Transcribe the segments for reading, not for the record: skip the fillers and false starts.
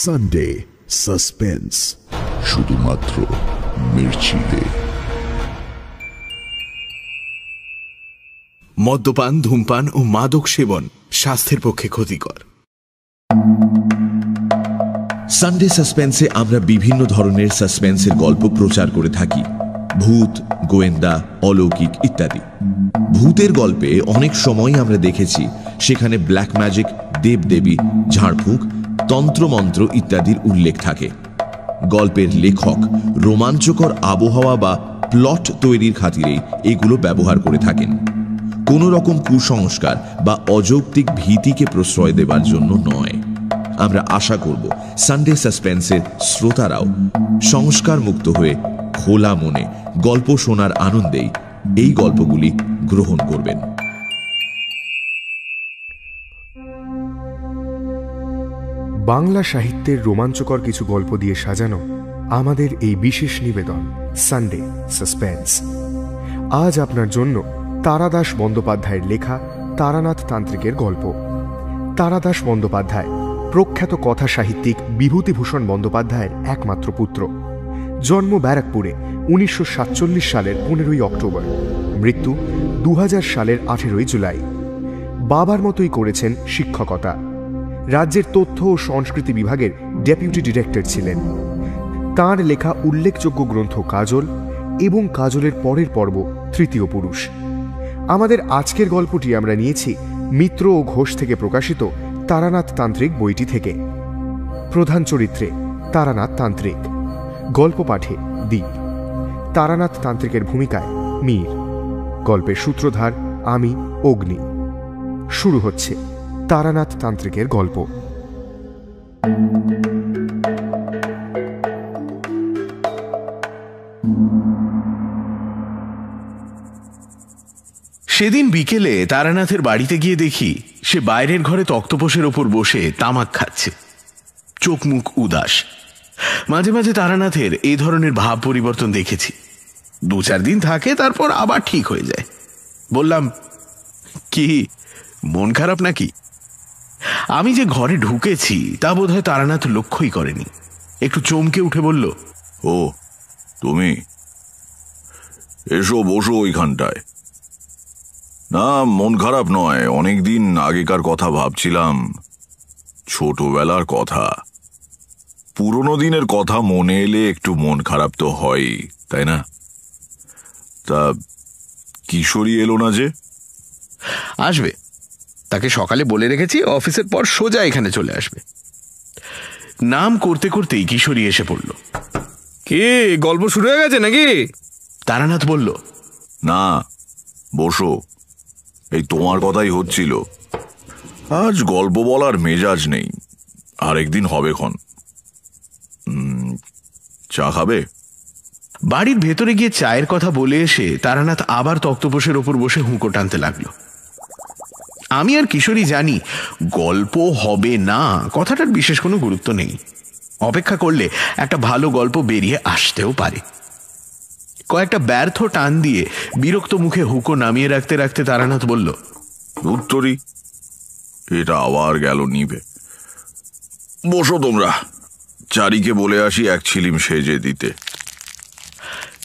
Sunday suspense, শুধুমাত্র মির্চিতে। মদ্যপান, ধূমপান ও মাদক সেবন স্বাস্থ্যের পক্ষে ক্ষতিকর। সানডে সাসপেন্সে আমরা বিভিন্ন ধরনের সাসপেন্সের গল্প প্রচার করে থাকি, ভূত, গোয়েন্দা, অলৌকিক ইত্যাদি। ভূতের গল্পে অনেক সময় আমরা দেখেছি সেখানে ব্ল্যাক ম্যাজিক, দেবদেবী, ঝাড়ফুঁক, তন্ত্রমন্ত্র ইত্যাদির উল্লেখ থাকে। গল্পের লেখক রোমাঞ্চকর আবহাওয়া বা প্লট তৈরির খাতিরেই এগুলো ব্যবহার করে থাকেন, কোনো রকম কুসংস্কার বা অযৌক্তিক ভীতিকে প্রশ্রয় দেবার জন্য নয়। আমরা আশা করব সানডে সাসপেন্সের শ্রোতারাও সংস্কার মুক্ত হয়ে খোলা মনে গল্প শোনার আনন্দেই এই গল্পগুলি গ্রহণ করবেন। বাংলা সাহিত্যের রোমাঞ্চকর কিছু গল্প দিয়ে সাজানো আমাদের এই বিশেষ নিবেদন সানডে সাসপেন্স। আজ আপনার জন্য তারাদাস বন্দ্যোপাধ্যায়ের লেখা তারানাথ তান্ত্রিকের গল্প। তারাদাস বন্দ্যোপাধ্যায় প্রখ্যাত কথা সাহিত্যিক বিভূতিভূষণ বন্দ্যোপাধ্যায়ের একমাত্র পুত্র। জন্ম ব্যারাকপুরে 1947 সালের 15ই অক্টোবর, মৃত্যু 2000 সালের 18ই জুলাই। বাবার মতোই করেছেন শিক্ষকতা। রাজ্যের তথ্য ও সংস্কৃতি বিভাগের ডেপুটি ডিরেক্টর ছিলেন। তাঁর লেখা উল্লেখযোগ্য গ্রন্থ কাজল এবং কাজলের পরের পর্ব তৃতীয় পুরুষ। আমাদের আজকের গল্পটি আমরা নিয়েছি মিত্র ও ঘোষ থেকে প্রকাশিত তারানাথ তান্ত্রিক বইটি থেকে। প্রধান চরিত্রে তারানাথ তান্ত্রিক, গল্প পাঠে দীপ, তারানাথ তান্ত্রিকের ভূমিকায় মীর, গল্পের সূত্রধার আমি অগ্নি। শুরু হচ্ছে তারানাথ তান্ত্রিকের গল্প। সেদিন বিকেলে তারানাথের বাড়িতে গিয়ে দেখি সে বাইরের ঘরে তক্তপোষের ওপর বসে তামাক খাচ্ছে, চোখ মুখ উদাস। মাঝে মাঝে তারানাথের এই ধরনের ভাব পরিবর্তন দেখেছি। 2-4 দিন থাকে, তারপর আবার ঠিক হয়ে যায়। বললাম, কি মন খারাপ নাকি? আমি যে ঘরে ঢুকেছি তা বোধহয় তারানাথ লক্ষ্যই করেনি। একটু চমকে উঠে বলল, ও তুমি, এসো বসো ওইখানটায়। না, মন খারাপ নয়, অনেকদিন আগেকার কথা ভাবছিলাম, ছোটবেলার কথা। পুরনো দিনের কথা মনে এলে একটু মন খারাপ তো হয়, তাই না? তা কিশোরী এলো না যে? আসবে, তাকে সকালে বলে রেখেছি, অফিসের পর সোজা এখানে চলে আসবে। নাম করতে করতেই কিশোরী এসে পড়ল। কি গল্প শুরু হয়ে গেছে নাকি? তারানাথ বলল, না, বসো, এই তোমার কথাই হচ্ছিল। আজ গল্প বলার মেজাজ নেই, আরেকদিন হবে ক্ষণ। চা খাবে? বাড়ির ভেতরে গিয়ে চায়ের কথা বলে এসে তারানাথ আবার তক্তপোষের ওপর বসে হুঁকো টানতে লাগলো। আমি আর কিশোরী জানি গল্প হবে না কথাটার বিশেষ কোনো গুরুত্ব নেই। অপেক্ষা করলে একটা ভালো গল্প বেরিয়ে আসতেও পারে। কয়েকটা ব্যর্থ টান দিয়ে বিরক্ত মুখে হুঁকো নামিয়ে রাখতে রাখতে তারানাথ বলল, উত্তরী, এটা আবার গেল নিভে। বসো তোমরা, চারিকে বলে আসি এক ছিলিম সেজে দিতে।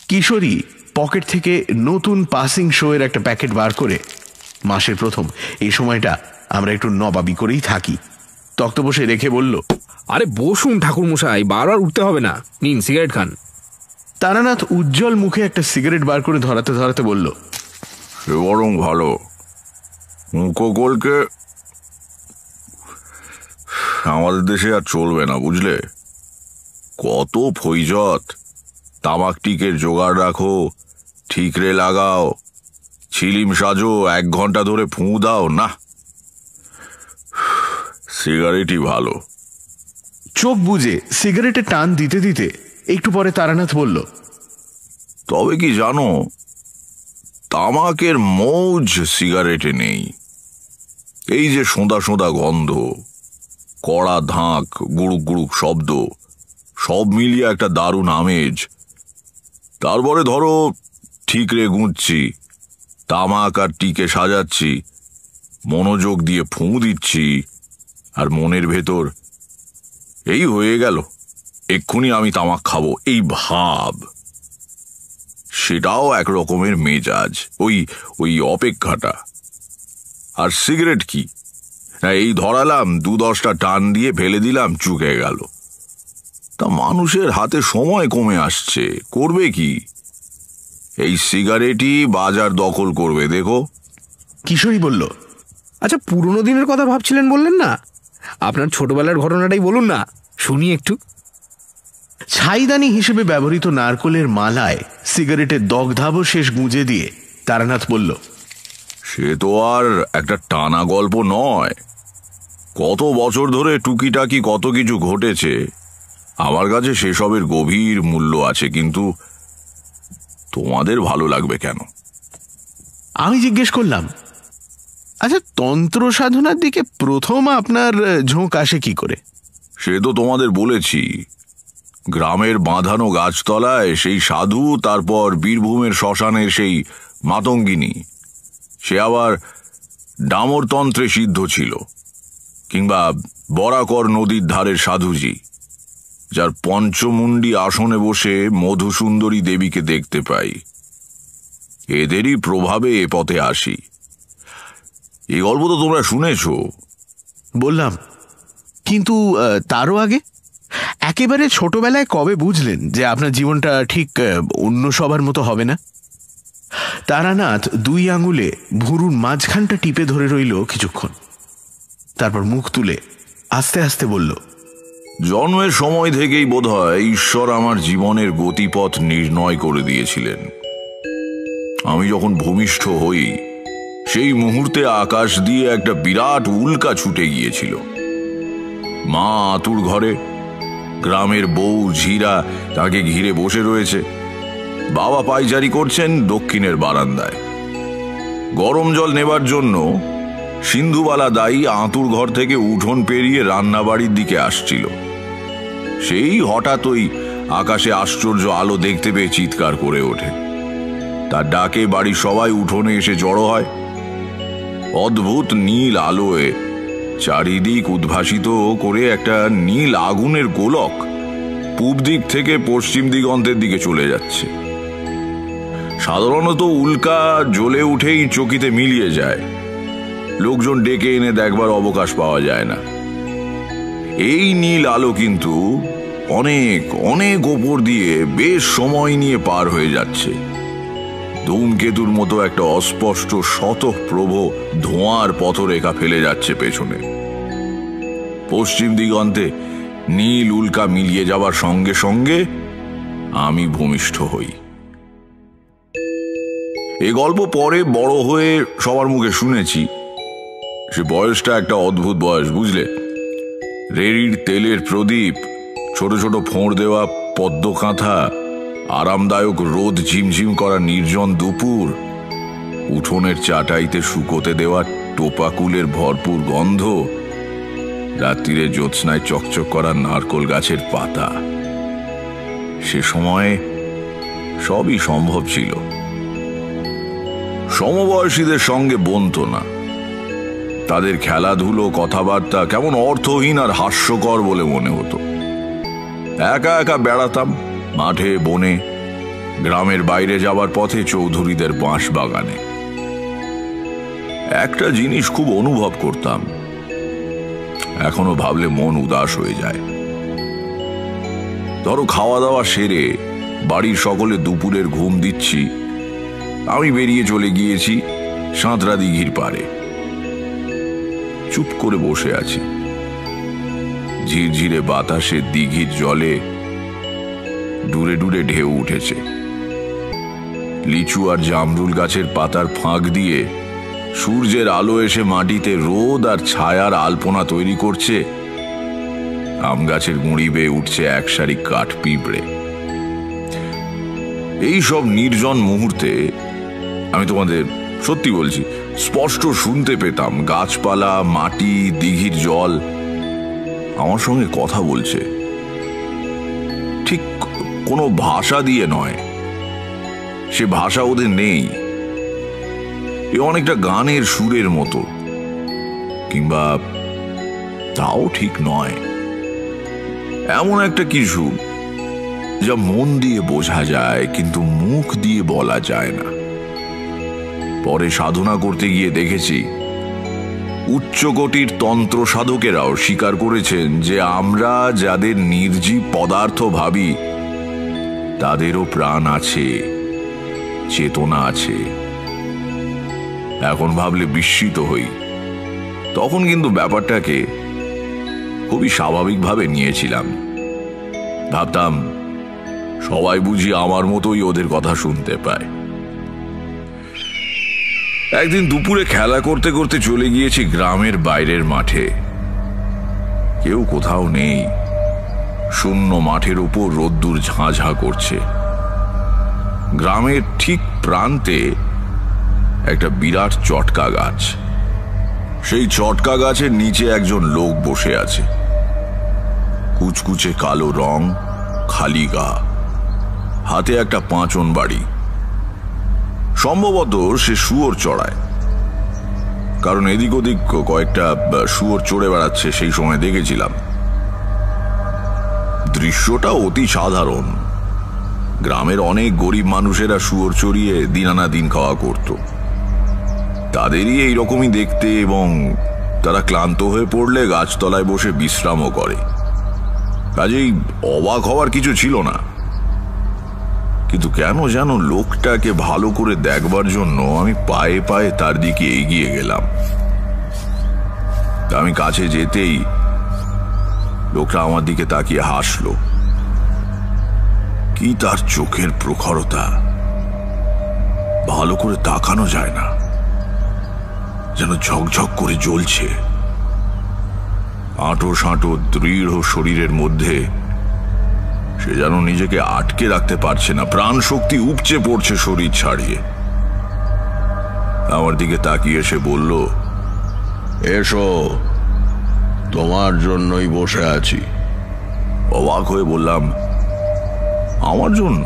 কিশোরী পকেট থেকে নতুন পাসিং শো এর একটা প্যাকেট বার করে, মাসের প্রথম এই সময়টা আমরা একটু নবাবি করেই থাকি, তক্তপোষে রেখে বলল, আরে বসুন ঠাকুর মশাই, বারবার উঠতে হবে না, নিন সিগারেট খান। তারানাথ উজ্জ্বল মুখে একটা সিগারেট বার করে ধরাতে ধরাতে বলল, সে বরং ভালো। মুখোকলকে আমাদের দেশে আর চলবে না, বুঝলে? কত ফৈজত, তামাক টিকের জোগাড় রাখো, ঠিকরে লাগাও, ছিলিম সাজো, 1 ঘন্টা ধরে ফুঁ দাও, না, সিগারেটই ভালো। চোখ বুজে সিগারেটে টান দিতে দিতে একটু পরে তারানাথ বলল, তবে কি জানো, তামাকের মৌজ সিগারেটে নেই। এই যে সোঁদা সোঁদা গন্ধ, কড়া ধাঁক, গুড়ুক গুড়ুক শব্দ, সব মিলিয়ে একটা দারুণ আমেজ। তারপরে ধরো ঠিকরে গুঁজছি, তামাক আর টিকে সাজাচ্ছি, মনোযোগ দিয়ে ফুঁ দিচ্ছি, আর মনের ভেতর এই হয়ে গেল, এক্ষুনি আমি তামাক খাবো এই ভাব, সেটাও এক রকমের মেজাজ, ওই অপেক্ষাটা। আর সিগারেট কি, এই ধরালাম 2-10টা টান দিয়ে ফেলে দিলাম, চুকে গেল। তা মানুষের হাতে সময় কমে আসছে, করবে কি? এই সিগারেটই বাজার দখল করবে, দেখো। কিশোরী বলল, আচ্ছা, পুরনো দিনের কথা ভাবছিলেন বললেন না, আপনার ছোটবেলার ঘটনাটাই বলুন না, শুনি একটু। ছাইদানি হিসেবে ব্যবহৃত নারকোলের মালায় সিগারেটের দগ্ধাবশেষ গুঁজে দিয়ে তারানাথ বলল, সে তো আর একটা টানা গল্প নয়, কত বছর ধরে টুকিটাকি কত কিছু ঘটেছে। আমার কাছে সেসবের গভীর মূল্য আছে, কিন্তু তোমাদের ভালো লাগবে কেন? আমি জিজ্ঞেস করলাম, আচ্ছা, তন্ত্র সাধনার দিকে প্রথম আপনার ঝোঁক আসে কি করে? সে তো তোমাদের বলেছি, গ্রামের বাঁধানো গাছতলায় সেই সাধু, তারপর বীরভূমের শ্মশানের সেই মাতঙ্গিনী, সে আবার ডামরতন্ত্রে সিদ্ধ ছিল, কিংবা বরাকর নদীর ধারের সাধুজি, যার পঞ্চমুণ্ডী আসনে বসে মধুসুন্দরী দেবীকে দেখতে পাই, এদেরই প্রভাবে এ পথে আসি। এই গল্প তো তোমরা শুনেছ। বললাম, কিন্তু তারও আগে একেবারে ছোটবেলায় কবে বুঝলেন যে আপনার জীবনটা ঠিক অন্য সবার মতো হবে না? তারানাথ 2 আঙুলে ভুরুর মাঝখানটা টিপে ধরে রইল কিছুক্ষণ, তারপর মুখ তুলে আস্তে আস্তে বলল, জন্মের সময় থেকেই বোধহয় ঈশ্বর আমার জীবনের গতিপথ নির্ণয় করে দিয়েছিলেন। আমি যখন ভূমিষ্ঠ হই, সেই মুহূর্তে আকাশ দিয়ে একটা বিরাট উল্কা ছুটে গিয়েছিল। মা আতুর ঘরে, গ্রামের বউ ঝিরা তাকে ঘিরে বসে রয়েছে, বাবা পায়চারি করছেন দক্ষিণের বারান্দায়। গরম জল নেবার জন্য সিন্ধুবালা দাই আতুর ঘর থেকে উঠোন পেরিয়ে রান্নাবাড়ির দিকে আসছিল। সেই হঠাৎ ওই আকাশে আশ্চর্য আলো দেখতে পেয়ে চিৎকার করে ওঠে। তার ডাকে বাড়ির সবাই উঠোনে এসে জড়ো হয়। অদ্ভুত নীল আলোয় চারিদিক উদ্ভাসিত করে একটা নীল আগুনের গোলক পূব দিক থেকে পশ্চিম দিগন্তের দিকে চলে যাচ্ছে। সাধারণত উল্কা জ্বলে উঠেই চকিতে মিলিয়ে যায়, লোকজন ডেকে এনে দেখবার অবকাশ পাওয়া যায় না। এই নীল আলো কিন্তু অনেক অনেক ওপর দিয়ে বেশ সময় নিয়ে পার হয়ে যাচ্ছে। ধূমকেতুর মতো একটা অস্পষ্ট শতপ্রভ ধোঁয়ার পথরেখা ফেলে যাচ্ছে পেছনে। পশ্চিম দিগন্তে নীল উল্কা মিলিয়ে যাবার সঙ্গে সঙ্গে আমি ভূমিষ্ঠ হই। এই গল্প পরে বড় হয়ে সবার মুখে শুনেছি। সে বয়সটা একটা অদ্ভুত বয়স, বুঝলে। রেড়ির তেলের প্রদীপ, ছোট ছোট ফোঁড় দেওয়া পদ্ম কাঁথা, আরামদায়ক রোদ ঝিমঝিম করা নির্জন দুপুর, উঠোনের চাটাইতে শুকোতে দেওয়া টোপাকুলের ভরপুর গন্ধ, রাত্রিরে জ্যোৎস্নায় চকচক করা নারকোল গাছের পাতা। সে সময়ে সবই সম্ভব ছিল। সমবয়সীদের সঙ্গে বনতো না। তাদের খেলাধুলো, কথাবার্তা কেমন অর্থহীন আর হাস্যকর বলে মনে হতো। একা একা বেড়াতাম মাঠে, বনে, গ্রামের বাইরে যাবার পথে চৌধুরীদের বাঁশ বাগানে। একটা জিনিস খুব অনুভব করতাম, এখনো ভাবলে মন উদাস হয়ে যায়। ধরো খাওয়া দাওয়া সেরে বাড়ির সকলে দুপুরের ঘুম দিচ্ছি, আমি বেরিয়ে চলে গিয়েছি সাঁতরা দিঘির পাড়ে। চুপ করে বসে আছি। ঝিরঝিরে বাতাসে দিঘির জলে ডুরে ডুরে ঢেউ উঠেছে। লিচু আর জামরুল গাছের পাতার ফাঁক দিয়ে সূর্যের আলো এসে মাটিতে রোদ আর ছায়ার আলপনা তৈরি করছে। আম গাছের গুঁড়ি বেয়ে উঠছে এক সারি কাঠ পিঁপড়ে। এই সব নির্জন মুহূর্তে আমি তোমাদের সত্যি বলছি, স্পষ্ট শুনতে পেতাম গাছপালা, মাটি, দিঘির জল আমার সঙ্গে কথা বলছে। ঠিক কোনো ভাষা দিয়ে নয়, সে ভাষা ওদের নেই। এ অনেকটা গানের সুরের মতো, কিংবা তাও ঠিক নয়। এমন একটা কিছু যা মন দিয়ে বোঝা যায় কিন্তু মুখ দিয়ে বলা যায় না। পরে সাধনা করতে গিয়ে দেখেছি উচ্চকোটির তন্ত্র সাধকেরাও স্বীকার করেছেন যে আমরা যাদের নির্জীব পদার্থ ভাবি তাদেরও প্রাণ আছে, চেতনা আছে। এখন ভাবলে বিস্মিত হই, তখন কিন্তু ব্যাপারটাকে খুবই স্বাভাবিকভাবে নিয়েছিলাম। ভাবতাম সবাই বুঝি আমার মতোই ওদের কথা শুনতে পায়। একদিন দুপুরে খেলা করতে করতে চলে গিয়েছি গ্রামের বাইরের মাঠে। কেউ কোথাও নেই, শূন্য মাঠের উপর রোদ্দুর ঝাঁঝা করছে। গ্রামের ঠিক প্রান্তে একটা বিরাট চটকা গাছ। সেই চটকা গাছের নিচে একজন লোক বসে আছে, কুচকুচে কালো রং, খালি গা, হাতে একটা পাঁচন বাড়ি। সম্ভবত সে শুয়োর চড়ায়, কারণ এদিক ওদিক কয়েকটা শুয়োর চড়ে বেড়াচ্ছে সেই সময় দেখেছিলাম। দৃশ্যটা অতি সাধারণ। গ্রামের অনেক গরিব মানুষেরা শুয়োর চড়িয়ে দিন আনা দিন খাওয়া করত। তাদেরই এইরকমই দেখতে, এবং তারা ক্লান্ত হয়ে পড়লে গাছতলায় বসে বিশ্রামও করে। কাজেই অবাক হওয়ার কিছু ছিল না। কিন্তু কেন যেন লোকটাকে ভালো করে দেখবার জন্য আমি পায়ে পায়ে তার দিকে এগিয়ে গেলাম। আমি কাছে যেতেই লোকটা আমার দিকে তাকিয়ে হাসলো। কি তার চোখের প্রখরতা! ভালো করে তাকানো যায় না, যেন ঝকঝক করে জ্বলছে। আঁটো সাঁটো দৃঢ় শরীরের মধ্যে সে যেন নিজেকে আটকে রাখতে পারছে না, প্রাণ শক্তি উপচে পড়ছে শরীর ছাড়িয়ে। আমার দিকে তাকিয়ে সে বলল, এসো, তোমার জন্যই বসে আছি। অবাক হয়ে বললাম, আমার জন্য?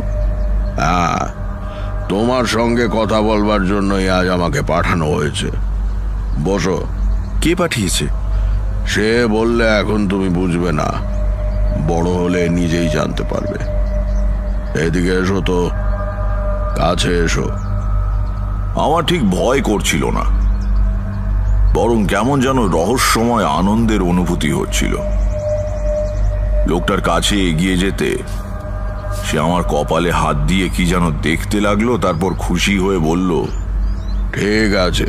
হ্যাঁ, তোমার সঙ্গে কথা বলবার জন্যই আজ আমাকে পাঠানো হয়েছে। বসো। কে পাঠিয়েছে? সে বললে এখন তুমি বুঝবে না, বড় হলে নিজেই জানতে পারবে। এদিকে এসো তো, কাছে এসো। আমার ঠিক ভয় করছিল না, বরং কেমন যেন রহস্যময় আনন্দের অনুভূতি হচ্ছিল। লোকটার কাছে এগিয়ে যেতে সে আমার কপালে হাত দিয়ে কি যেন দেখতে লাগলো, তারপর খুশি হয়ে বলল, ঠিক আছে,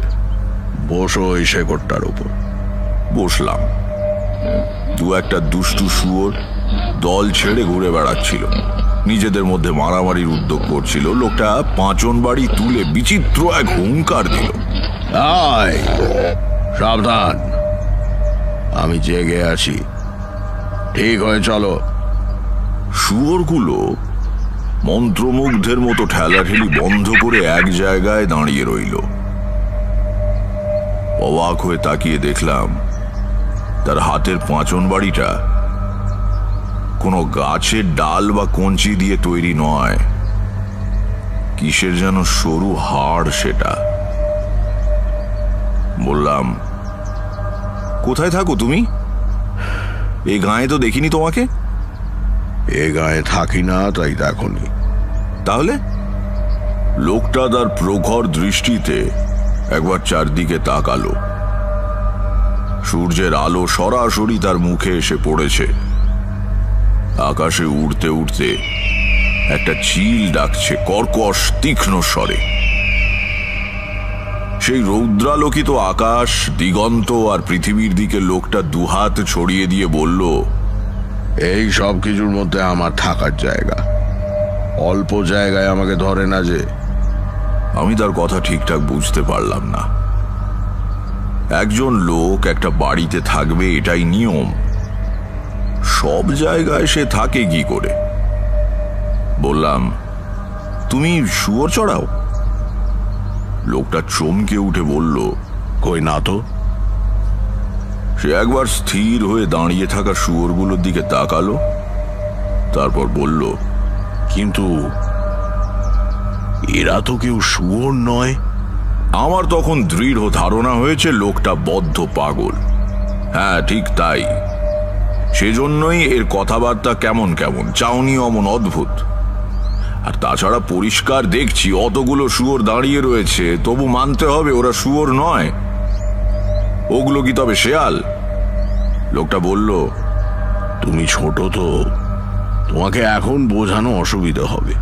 বসো এই শেকড়টার উপর। বসলাম। দু একটা দুষ্টু শুয়োর দল ছেড়ে ঘুরে বেড়াচ্ছিল, নিজেদের মধ্যে মারামারির উদ্যোগ করছিল। লোকটা পাঁচন বাড়ি তুলে বিচিত্র এক হুঙ্কার দিল, আয় সাবধান, আমি জেগে আছি, ঠিক হয়ে চলো। শুয়োরগুলো মন্ত্রমুগ্ধের মতো ঠেলাঠেলি বন্ধ করে এক জায়গায় দাঁড়িয়ে রইল। অবাক হয়ে তাকিয়ে দেখলাম তার হাতের পাঁচন বাড়িটা কোনো গাছের ডাল বা কঞ্চি দিয়ে তৈরি নয়, কিসের যেন সরু হাড় সেটা। বললাম, কোথায় থাকো তুমি? এ গায়ে তো দেখিনি তোমাকে। এ গায়ে থাকি না, তাই দেখনি। তাহলে? লোকটা তার প্রখর দৃষ্টিতে একবার চারদিকে তাকালো। সূর্যের আলো সরাসরি তার মুখে এসে পড়েছে। আকাশে উড়তে উড়তে একটা চিল ডাকছে কর্কশ তীক্ষ্ণ স্বরে। সেই রৌদ্রালোকিত আকাশ, দিগন্ত আর পৃথিবীর দিকে লোকটা দুহাত ছড়িয়ে দিয়ে বলল, এই সব কিছুর মধ্যে আমার থাকার জায়গা, অল্প জায়গায় আমাকে ধরে না যে। আমি তার কথা ঠিকঠাক বুঝতে পারলাম না। একজন লোক একটা বাড়িতে থাকবে এটাই নিয়ম, সব জায়গায় সে থাকে কি করে? বললাম, তুমি শুয়োর চড়াও? লোকটা চমকে উঠে বলল, কই না তো। সে একবার স্থির হয়ে দাঁড়িয়ে থাকা শুয়োরগুলোর দিকে তাকালো, তারপর বলল, কিন্তু এরা তো কেউ শুয়োর নয়। আমার তখন দৃঢ় ধারণা হয়েছে লোকটা বদ্ধ পাগল। হ্যাঁ, ঠিক তাই। সেজন্যই এর কথাবার্তা কেমন কেমন, চাউনি অমন অদ্ভুত। আর তাছাড়া পরিষ্কার দেখছি অতগুলো শুয়োর দাঁড়িয়ে রয়েছে, তবু মানতে হবে ওরা শুয়োর নয়। ওগুলো কি তবে শেয়াল? লোকটা বলল, তুমি ছোট তো, তোমাকে এখন বোঝানো অসুবিধা হবে।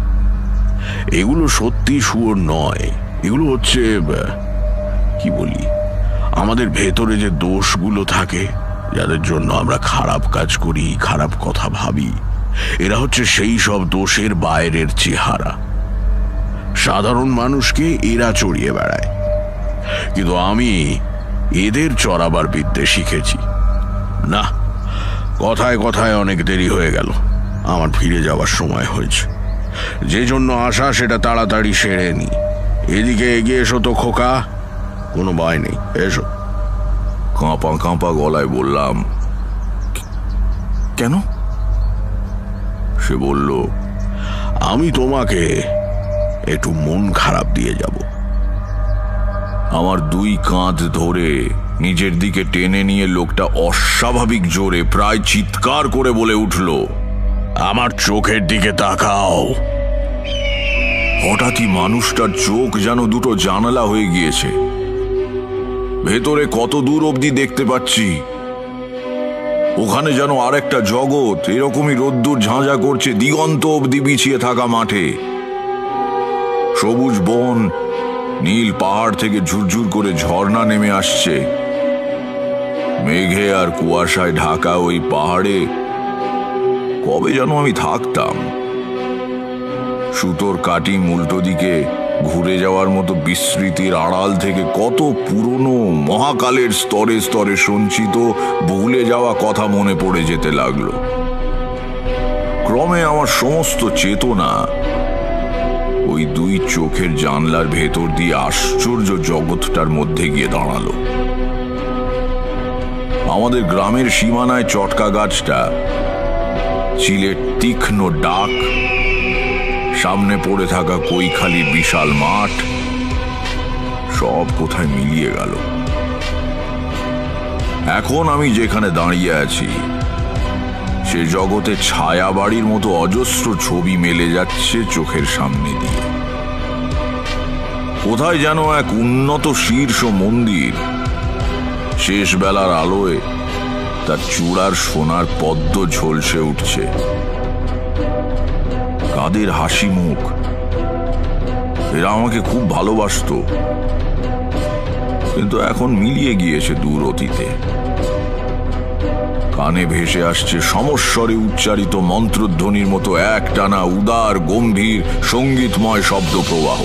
এগুলো সত্যি শুয়োর নয়, এগুলো হচ্ছে কি বলি, আমাদের ভেতরে যে দোষগুলো থাকে, যাদের জন্য আমরা খারাপ কাজ করি, খারাপ কথা ভাবি, এরা হচ্ছে সেই সব দোষের বাইরের চেহারা। সাধারণ মানুষকে এরা চড়িয়ে বেড়ায়, কিন্তু আমি এদের চড়াবার বিদ্যে শিখেছি। না, কথায় কথায় অনেক দেরি হয়ে গেল, আমার ফিরে যাওয়ার সময় হয়েছে। যে জন্য আসা সেটা তাড়াতাড়ি সেরে নি। এদিকে এগিয়ে এসো তো খোকা, কোনো ভয় নেই, এসো। কাঁপা কাঁপা গলায় বললাম, কেন? সে বলল, আমি তোমাকে একটু মন খারাপ দিয়ে যাব। আমার দুই কাঁধ ধরে নিজের দিকে টেনে নিয়ে লোকটা অস্বাভাবিক জোরে, প্রায় চিৎকার করে বলে উঠল, আমার চোখের দিকে তাকাও। হঠাৎই মানুষটার চোখ যেন দুটো জানালা হয়ে গিয়েছে। ভেতরে কত দূর অবধি দেখতে পাচ্ছি। ওখানে যেন আরেকটা জগৎ, এরকমই রোদ্দুর ঝাঁঝা করছে দিগন্ত অবধি বিছিয়ে থাকা মাঠে। সবুজ বন, নীল পাহাড় থেকে ঝুরঝুর করে ঝর্ণা নেমে আসছে। মেঘে আর কুয়াশায় ঢাকা ওই পাহাড়ে কবে যেন আমি থাকতাম। সুতোর কাটি উল্টো দিকে ঘুরে যাওয়ার মতো বিস্মৃতির আড়াল থেকে কত পুরনো মহাকালের স্তরে স্তরে সঞ্চিত ভুলে যাওয়া কথা মনে পড়ে যেতে লাগলো। ক্রমে আমার সমস্ত চেতনা ওই দুই চোখের জানলার ভেতর দিয়ে আশ্চর্য জগৎটার মধ্যে গিয়ে দাঁড়ালো। আমাদের গ্রামের সীমানায় চটকা গাছটা, চিলের তীক্ষ্ণ ডাক, সামনে পড়ে থাকা কৈখালির বিশাল মাঠ, সব কোথায় মিলিয়ে গেল। এখন আমি যেখানে দাঁড়িয়ে আছি সে জগতে ছায়া বাড়ির মতো অজস্র ছবি মেলে যাচ্ছে চোখের সামনে দিয়ে। কোথায় যেন এক উন্নত শীর্ষ মন্দির, শেষ বেলার আলোয় তার চূড়ার সোনার পদ্ম ঝলসে উঠছে। কাদের হাসি মুখ, এরা আমাকে খুব ভালোবাসতো, কিন্তু এখন মিলিয়ে গিয়েছে দূর অতীতে। কানে ভেসে আসছে সমস্বরে উচ্চারিত মন্ত্রধ্বনির মতো একটানা উদার গম্ভীর সঙ্গীতময় শব্দ প্রবাহ।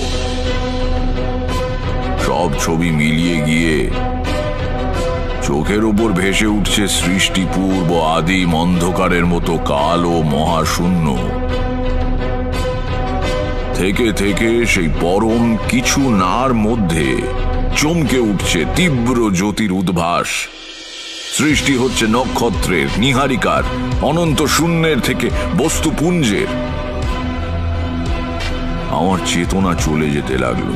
সব ছবি মিলিয়ে গিয়ে চোখের উপর ভেসে উঠছে সৃষ্টিপূর্ব আদিম অন্ধকারের মতো কালো মহাশূন্য। থেকে থেকে সেই পরম কিছু নার মধ্যে চমকে উঠছে তীব্র জ্যোতির উদ্ভাস। সৃষ্টি হচ্ছে নক্ষত্রের, নিহারিকার, অনন্ত শূন্যের থেকে বস্তুপুঞ্জের। আমার চেতনা চলে যেতে লাগলো।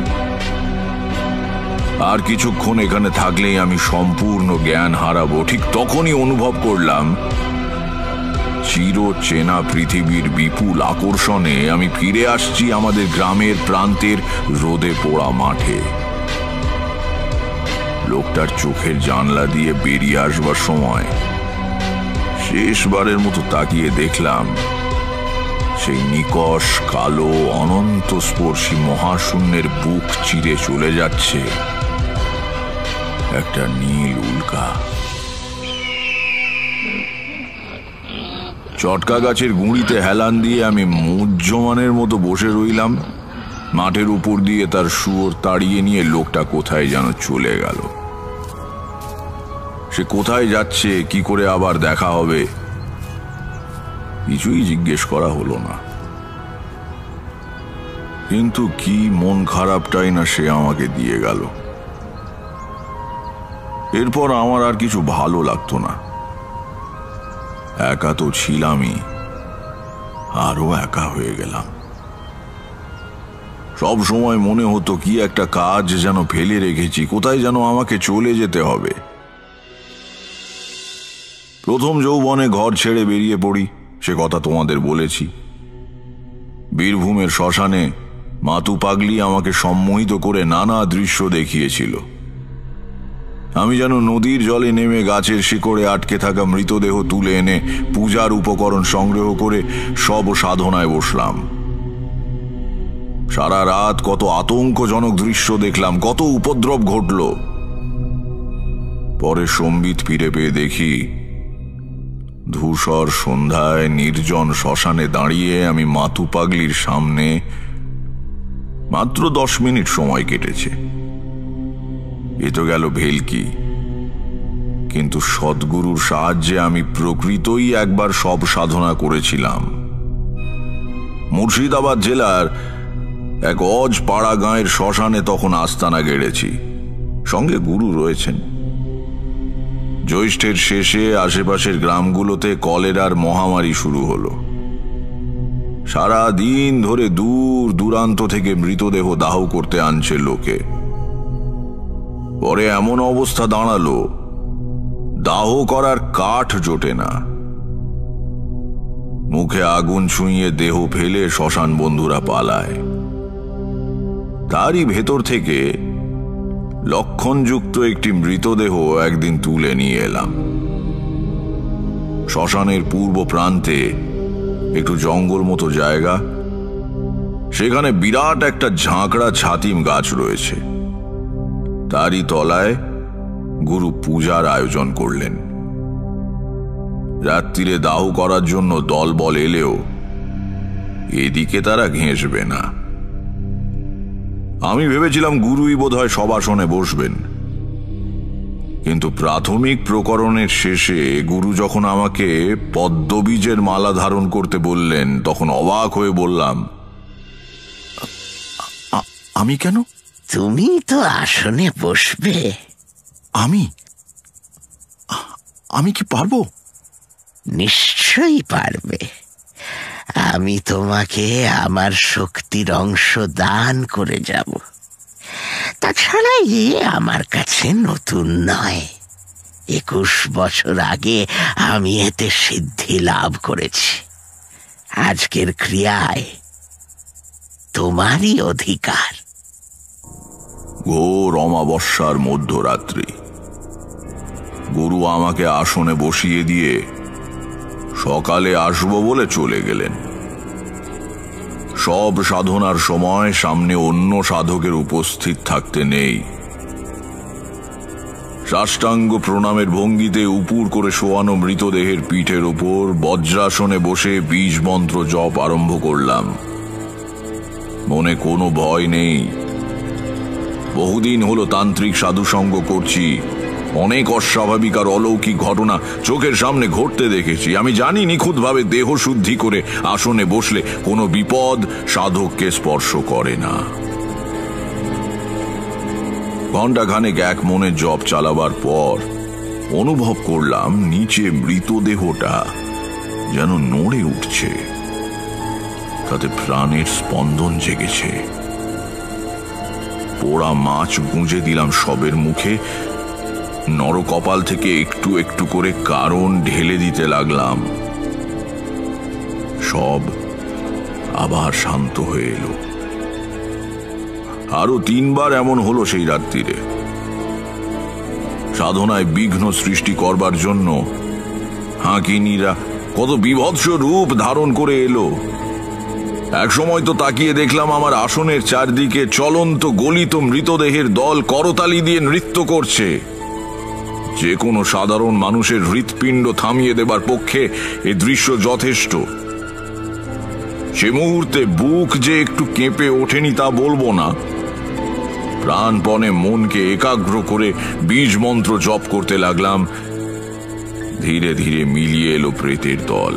আর কিছুক্ষণ এখানে থাকলেই আমি সম্পূর্ণ জ্ঞান হারাবো। ঠিক তখনই অনুভব করলাম চির চেনা পৃথিবীর বিপুল আকর্ষণে আমি ফিরে আসছি আমাদের গ্রামের প্রান্তের রোদে পোড়া মাঠে। লোকটার চোখের জানলা দিয়ে বেরিয়ে আসবার সময় শেষবারের মতো তাকিয়ে দেখলাম সেই নিকষ কালো অনন্ত স্পর্শী মহাশূন্যের বুক চিরে চলে যাচ্ছে একটা নীল উল্কা। চটকা গাছের গুঁড়িতে হেলান দিয়ে আমি মুহ্যমানের মতো বসে রইলাম। মাঠের উপর দিয়ে তার শুয়োর তাড়িয়ে নিয়ে লোকটা কোথায় যেন চলে গেল। সে কোথায় যাচ্ছে, কি করে আবার দেখা হবে, কিছুই জিজ্ঞেস করা হলো না। কিন্তু কি মন খারাপটাই না সে আমাকে দিয়ে গেল। এরপর আমার আর কিছু ভালো লাগতো না। একা তো ছিলামই, আরো একা হয়ে গেলাম। সব সময় মনে হতো কি একটা কাজ যেন ফেলে রেখেছি, কোথায় যেন আমাকে চলে যেতে হবে। প্রথম যৌবনে ঘর ছেড়ে বেরিয়ে পড়ি, সে কথা তোমাদের বলেছি। বীরভূমের শ্মশানে মাতু পাগলি আমাকে সম্মোহিত করে নানা দৃশ্য দেখিয়েছিল। আমি যেন নদীর জলে নেমে গাছের শিকড়ে আটকে থাকা মৃতদেহ তুলে এনে পূজার উপকরণ সংগ্রহ করে সব সাধনায় বসলাম। সারা রাত কত আতঙ্কজনক দৃশ্য দেখলাম, কত উপদ্রব ঘটল। পরে সম্বিত ফিরে পেয়ে দেখি ধূসর সন্ধ্যায় নির্জন শ্মশানে দাঁড়িয়ে আমি মাতু পাগলির সামনে। মাত্র 10 মিনিট সময় কেটেছে। এ তো গেল ভেলকি, কিন্তু সদ্গুরুর সাহায্যে আমি প্রকৃতই একবার সব সাধনা করেছিলাম। মুর্শিদাবাদ জেলার এক অজ পাড়া গাঁয়ের শ্মশানে তখন আস্তানা গেড়েছি, সঙ্গে গুরু রয়েছেন। জ্যৈষ্ঠের শেষে আশেপাশের গ্রামগুলোতে কলেরার মহামারী শুরু হলো। সারা দিন ধরে দূর দূরান্ত থেকে মৃতদেহ দাহ করতে আনছে লোকে। পরে এমন অবস্থা দাঁড়ালো, দাহ করার কাঠ জোটে না। মুখে আগুন ছুঁয়ে দেহ ফেলে শ্মশান বন্ধুরা পালায়। তারই ভেতর থেকে লক্ষণযুক্ত একটি মৃতদেহ একদিন তুলে নিয়ে এলাম। শ্মশানের পূর্ব প্রান্তে একটু জঙ্গল মতো জায়গা, সেখানে বিরাট একটা ঝাঁকড়া ছাতিম গাছ রয়েছে। তারই তলায় গুরু পূজার আয়োজন করলেন। রাত্রিরে দাহ করার জন্য দলবল এলেও এদিকে তারা ঘেঁষবে না। আমি ভেবেছিলাম গুরুই বোধহয় সবাসনে বসবেন, কিন্তু প্রাথমিক প্রকরণের শেষে গুরু যখন আমাকে পদ্মবীজের মালা ধারণ করতে বললেন, তখন অবাক হয়ে বললাম, আমি কেন? তুমি তো আসনে বসবে। আমি কি পারবো? নিশ্চয়ই পারবে। আমি তোমাকে আমার শক্তির অংশ দান করে যাব। তাছাড়া এ আমার কাছে নতুন নয়। 21 বছর আগে আমি এতে সিদ্ধি লাভ করেছি। আজকের ক্রিয়ায় তোমারই অধিকার। ঘোর অমাবস্যার মধ্যরাত্রি। গুরু আমাকে আসনে বসিয়ে দিয়ে সকালে আসবো বলে চলে গেলেন। সব সাধনার সময় সামনে অন্য সাধকের উপস্থিত থাকতে নেই। সাষ্টাঙ্গ প্রণামের ভঙ্গিতে উপুর করে শোয়ানো মৃতদেহের পিঠের উপর বজ্রাসনে বসে বীজ মন্ত্র জপ আরম্ভ করলাম। মনে কোনো ভয় নেই। বহুদিন হলো তান্ত্রিক সাধুসঙ্গ করছি। অনেক অস্বাভাবিক আর অলৌকিক ঘটনা চোখের সামনে ঘটতে দেখেছি। আমি জানি নিখুঁতভাবে দেহ শুদ্ধি করে আসনে বসলে কোনো বিপদ সাধককে স্পর্শ করে না। ঘণ্টাখানেক এক মনে জপ চালাবার পর অনুভব করলাম নিচে মৃতদেহটা যেন নড়ে উঠছে, তাতে প্রাণের স্পন্দন জেগেছে। পোড়া মাছ গুঁজে দিলাম সবের মুখে। নরকপাল থেকে একটু একটু করে কারণ ঢেলে দিতে লাগলাম। সব আবার শান্ত হয়ে এলো। আরো 3 বার এমন হলো সেই রাত্রিরে। সাধনায় বিঘ্ন সৃষ্টি করবার জন্য হাঁকিনীরা কত বিভৎস রূপ ধারণ করে এলো। এক সময় তো তাকিয়ে দেখলাম আমার আসনের চারদিকে চলন্ত গলিত মৃতদেহের দল করতালি দিয়ে নৃত্য করছে। যে কোনো সাধারণ মানুষের হৃৎপিণ্ড থামিয়ে দেবার পক্ষে এ দৃশ্য যথেষ্ট। সে মুহূর্তে বুক যে একটু কেঁপে ওঠেনি তা বলবো না। প্রাণপণে মনকে একাগ্র করে বীজ মন্ত্র জপ করতে লাগলাম। ধীরে ধীরে মিলিয়ে এলো প্রেতের দল।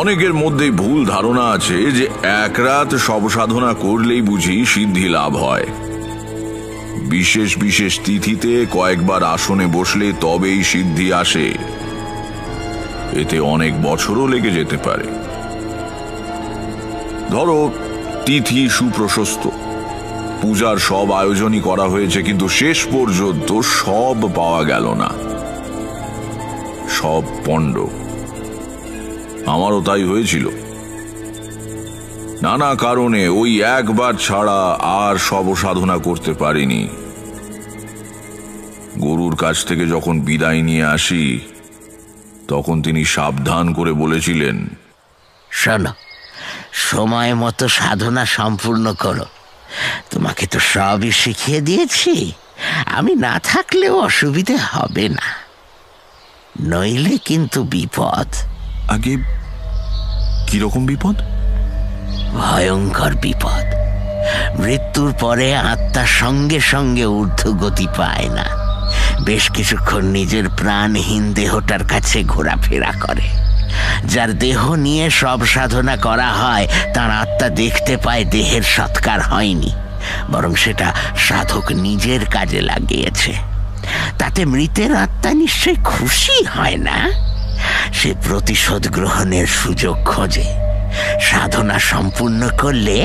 অনেকের মধ্যে ভুল ধারণা আছে যে এক রাত সব সাধনা করলেই বুঝি সিদ্ধি লাভ হয়। বিশেষ বিশেষ তিথিতে কয়েকবার আসনে বসলে তবেই সিদ্ধি আসে। এতে অনেক বছরও লেগে যেতে পারে। ধরো তিথি সুপ্রশস্ত, পূজার সব আয়োজনই করা হয়েছে, কিন্তু শেষ পর্যন্ত সব পাওয়া গেল না। সব পণ্ড। আমারও তাই হয়েছিল। নানা কারণে ওই একবার ছাড়া আর সব সাধনা করতে পারিনি। গুরুর কাছ থেকে যখন বিদায় নিয়ে আসি তখন তিনি সাবধান করে বলেছিলেন, শোনো, সময় মতো সাধনা সম্পূর্ণ করো। তোমাকে তো সবই শিখিয়ে দিয়েছি, আমি না থাকলেও অসুবিধে হবে না, নইলে কিন্তু বিপদ। আগে কিরকম বিপদ? ভয়ঙ্কর বিপদ। মৃত্যুর পরে আত্মা সঙ্গে সঙ্গে ঊর্ধ্বগতি পায় না, বেশ কিছুক্ষণ নিজের প্রাণহীন দেহটার কাছে ঘোরাফেরা করে। যার দেহ নিয়ে সব সাধনা করা হয় তার আত্মা দেখতে পায় দেহের সৎকার হয়নি, বরং সেটা সাধক নিজের কাজে লাগিয়েছে। তাতে মৃতের আত্মা নিশ্চয় খুশি হয় না? সে প্রতিশোধ গ্রহণের সুযোগ খোঁজে। সাধনা সম্পূর্ণ করলে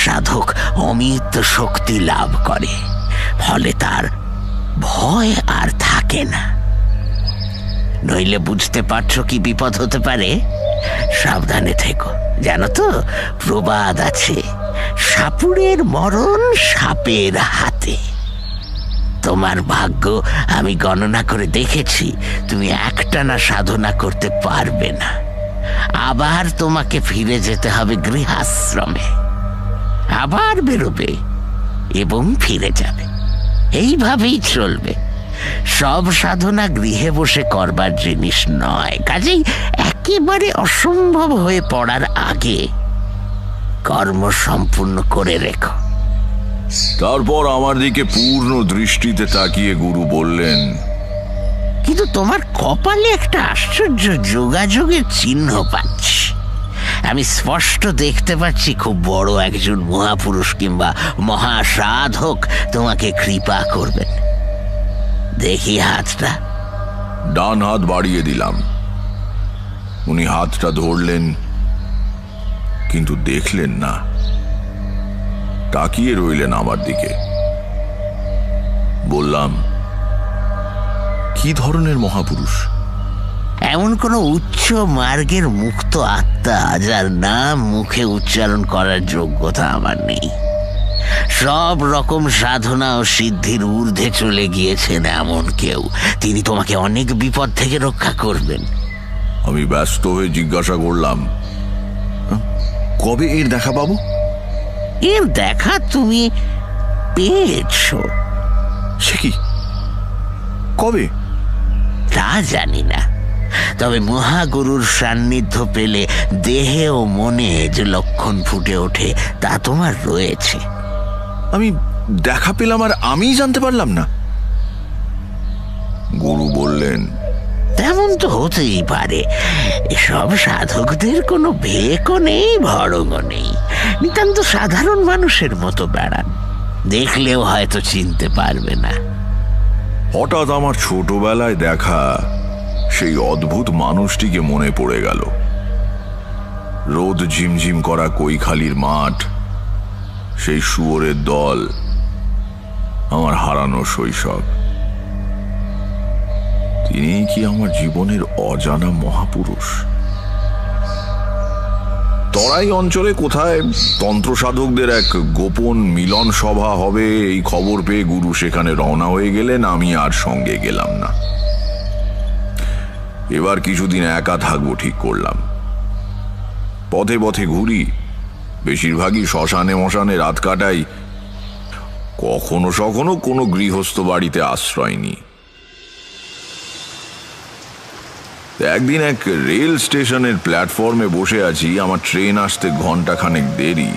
সাধক অমিত শক্তি লাভ করে, ফলে তার ভয় আর থাকে না। নইলে বুঝতে পারছো কি বিপদ হতে পারে? সাবধানে থেকো। জানো তো প্রবাদ আছে, সাপুড়ের মরণ সাপের হাতে। তোমার ভাগ্য আমি গণনা করে দেখেছি, তুমি একটানা সাধনা করতে পারবে না। আবার তোমাকে ফিরে যেতে হবে গৃহাশ্রমে, আবার বেরোবে এবং ফিরে যাবে, এইভাবেই চলবে। সব সাধনা গৃহে বসে করবার জিনিস নয়, কাজেই একেবারে অসম্ভব হয়ে পড়ার আগে কর্ম সম্পূর্ণ করে রেখো। তারপর আমার দিকে পূর্ণ দৃষ্টিতে তাকিয়ে গুরু বললেন, কিন্তু তোমার কপালে একটা আশ্চর্য যোগাযোগের চিহ্ন পাচ্ছি। আমি স্পষ্ট দেখতে পাচ্ছি খুব বড় একজন মহাপুরুষ কিংবা মহাসাধক তোমাকে কৃপা করবেন। দেখি হাতটা। ডান হাত বাড়িয়ে দিলাম। উনি হাতটা ধরলেন, কিন্তু দেখলেন না, তাকিয়ে রইলেন আমার দিকে। বললাম, কি ধরনের মহাপুরুষ? এমন কোন উচ্চ মার্গের মুক্ত আত্মা যার নাম মুখে উচ্চারণ করার যোগ্যতা আমার নেই। সব রকম সাধনা ও সিদ্ধির ঊর্ধ্বে চলে গিয়েছেন এমন কেউ। তিনি তোমাকে অনেক বিপদ থেকে রক্ষা করবেন। আমি ব্যস্ত হয়ে জিজ্ঞাসা করলাম, কবে এর দেখা পাবো? এর দেখা তুমি পেয়েছ। সে কি, কবে? তা জানি না, তবে মহাগুরুর সান্নিধ্য পেলে দেহে ও মনে যে লক্ষণ ফুটে ওঠে তা তোমার রয়েছে। আমি দেখা পেলাম আর আমি জানতে পারলাম না? গুরু বললেন, তেমন তো হতেই পারে। এসব সাধকদের কোনো ভেকও নেই, ভড়ংও নেই, নিতান্ত সাধারণ মানুষের মতো বেড়ান। দেখলেও হয়তো চিনতে পারবে না। হঠাৎ আমার ছোটবেলায় দেখা সেই অদ্ভুত মানুষটিকে মনে পড়ে গেল। রোদ ঝিমঝিম করা কৈখালির মাঠ, সেই শুয়োরের দল, আমার হারানো শৈশব। তিনি কি আমার জীবনের অজানা মহাপুরুষ? তরাই অঞ্চলে কোথায় তন্ত্র সাধকদের এক গোপন মিলন সভা হবে এই খবর পেয়ে গুরু সেখানে রওনা হয়ে গেলেন। আমি আর সঙ্গে গেলাম না। এবার কিছুদিন একা থাকবো ঠিক করলাম। পথে পথে ঘুরি, বেশিরভাগই শ্মশানে মশানে রাত কাটাই। কখনো সখনো কোনো গৃহস্থ বাড়িতে আশ্রয় নিই। একদিন এক রেল স্টেশনের প্ল্যাটফর্মে বসে আছি, আমার ট্রেন আসতে ঘন্টাখানেক দেরি।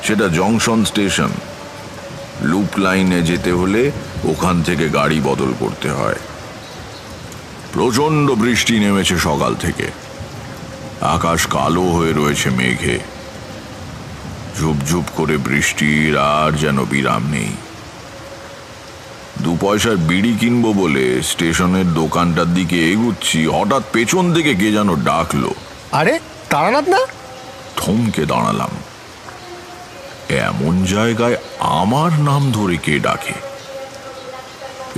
সেটা জংশন স্টেশন। লুপ লাইনে যেতে হলে ওখান থেকে গাড়ি বদল করতে হয়। প্রচন্ড বৃষ্টি নেমেছে সকাল থেকে। আকাশ কালো হয়ে রয়েছে মেঘে। ঝুপঝুপ করে বৃষ্টির আর যেন বিরাম নেই। 2 পয়সার বিড়ি কিনবো বলে স্টেশনের দোকানটার দিকে এগুচ্ছি, হঠাৎ পেছন থেকে কে যেন ডাকলো। আরে তারানাথ না? থমকে দাঁড়ালাম। এমন জায়গায় আমার নাম ধরে কে ডাকে?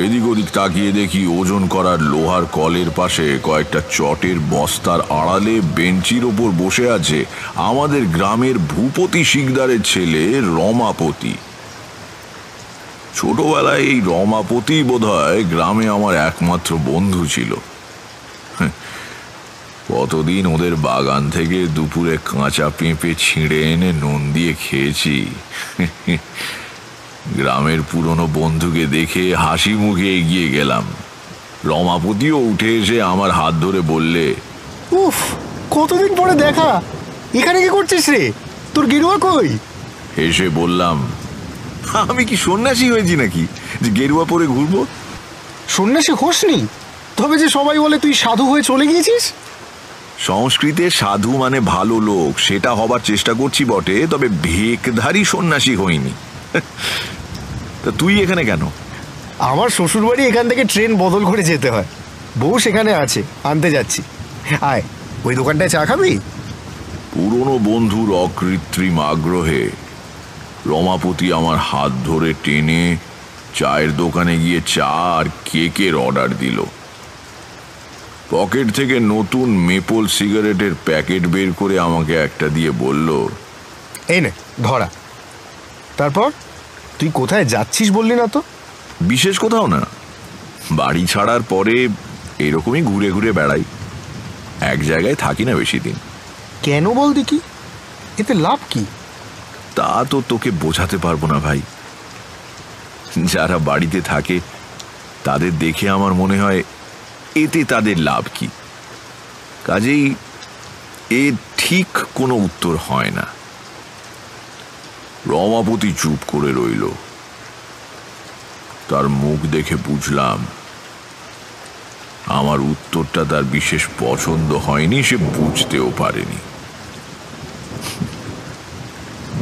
এদিক ওদিক তাকিয়ে দেখি ওজন করার লোহার কলের পাশে কয়েকটা চটের বস্তার আড়ালে বেঞ্চির ওপর বসে আছে আমাদের গ্রামের ভূপতি শিকদারের ছেলে রমাপতি। ছোটবেলায় এই রমাপতি বোধহয় গ্রামে আমার একমাত্র বন্ধু ছিল। কতদিন ওদের বাগান থেকে দুপুরে কাঁচা পেঁপে ছিঁড়ে এনে নুন দিয়ে খেয়েছি। গ্রামের পুরনো বন্ধুকে দেখে হাসি মুখে এগিয়ে গেলাম। রমাপতিও উঠে এসে আমার হাত ধরে বললে, উফ, কতদিন পরে দেখা, এখানে কি করছিস রে? তোর গেরুয়া কই? হেসে বললাম, আমি কি সন্ন্যাসী হয়েছি নাকি যে গেরুয়া পরে ঘুরবো? সন্ন্যাসী হোসনি, তবে যে সবাই বলে তুই সাধু হয়ে চলে গিয়েছিস। সংস্কৃতে সাধু মানে ভালো লোক, সেটা হবার চেষ্টা করছি বটে, তবে ভেকধারী সন্ন্যাসী হইনি। তা তুই এখানে কেন? আমার শ্বশুরবাড়ি এখান থেকে ট্রেন বদল করে যেতে হয়, বউ সেখানে আছে, আনতে যাচ্ছি। আয়, ওই দোকানটায় চা খাবি? পুরনো বন্ধুর অকৃত্রিম আগ্রহে রমাপতি আমার হাত ধরে টেনে চায়ের দোকানে গিয়ে চা আর কেকের অর্ডার দিল। পকেট থেকে নতুন মেপল সিগারেটের প্যাকেট বের করে আমাকে একটা দিয়ে বলল, এই নে ধরা। তারপর তুই কোথায় যাচ্ছিস বললি না তো? বিশেষ কোথাও না, বাড়ি ছাড়ার পরে এরকমই ঘুরে ঘুরে বেড়াই, এক জায়গায় থাকি না বেশি দিন। কেন বল দেখি, এতে লাভ কি? তা তো তোকে বোঝাতে পারবো না ভাই। যারা বাড়িতে থাকে তাদের দেখে আমার মনে হয় এতে তাদের লাভ কি। কাজেই এর ঠিক কোনো উত্তর হয় না। রমাপতি চুপ করে রইল। তার মুখ দেখে বুঝলাম আমার উত্তরটা তার বিশেষ পছন্দ হয়নি, সে বুঝতেও পারেনি।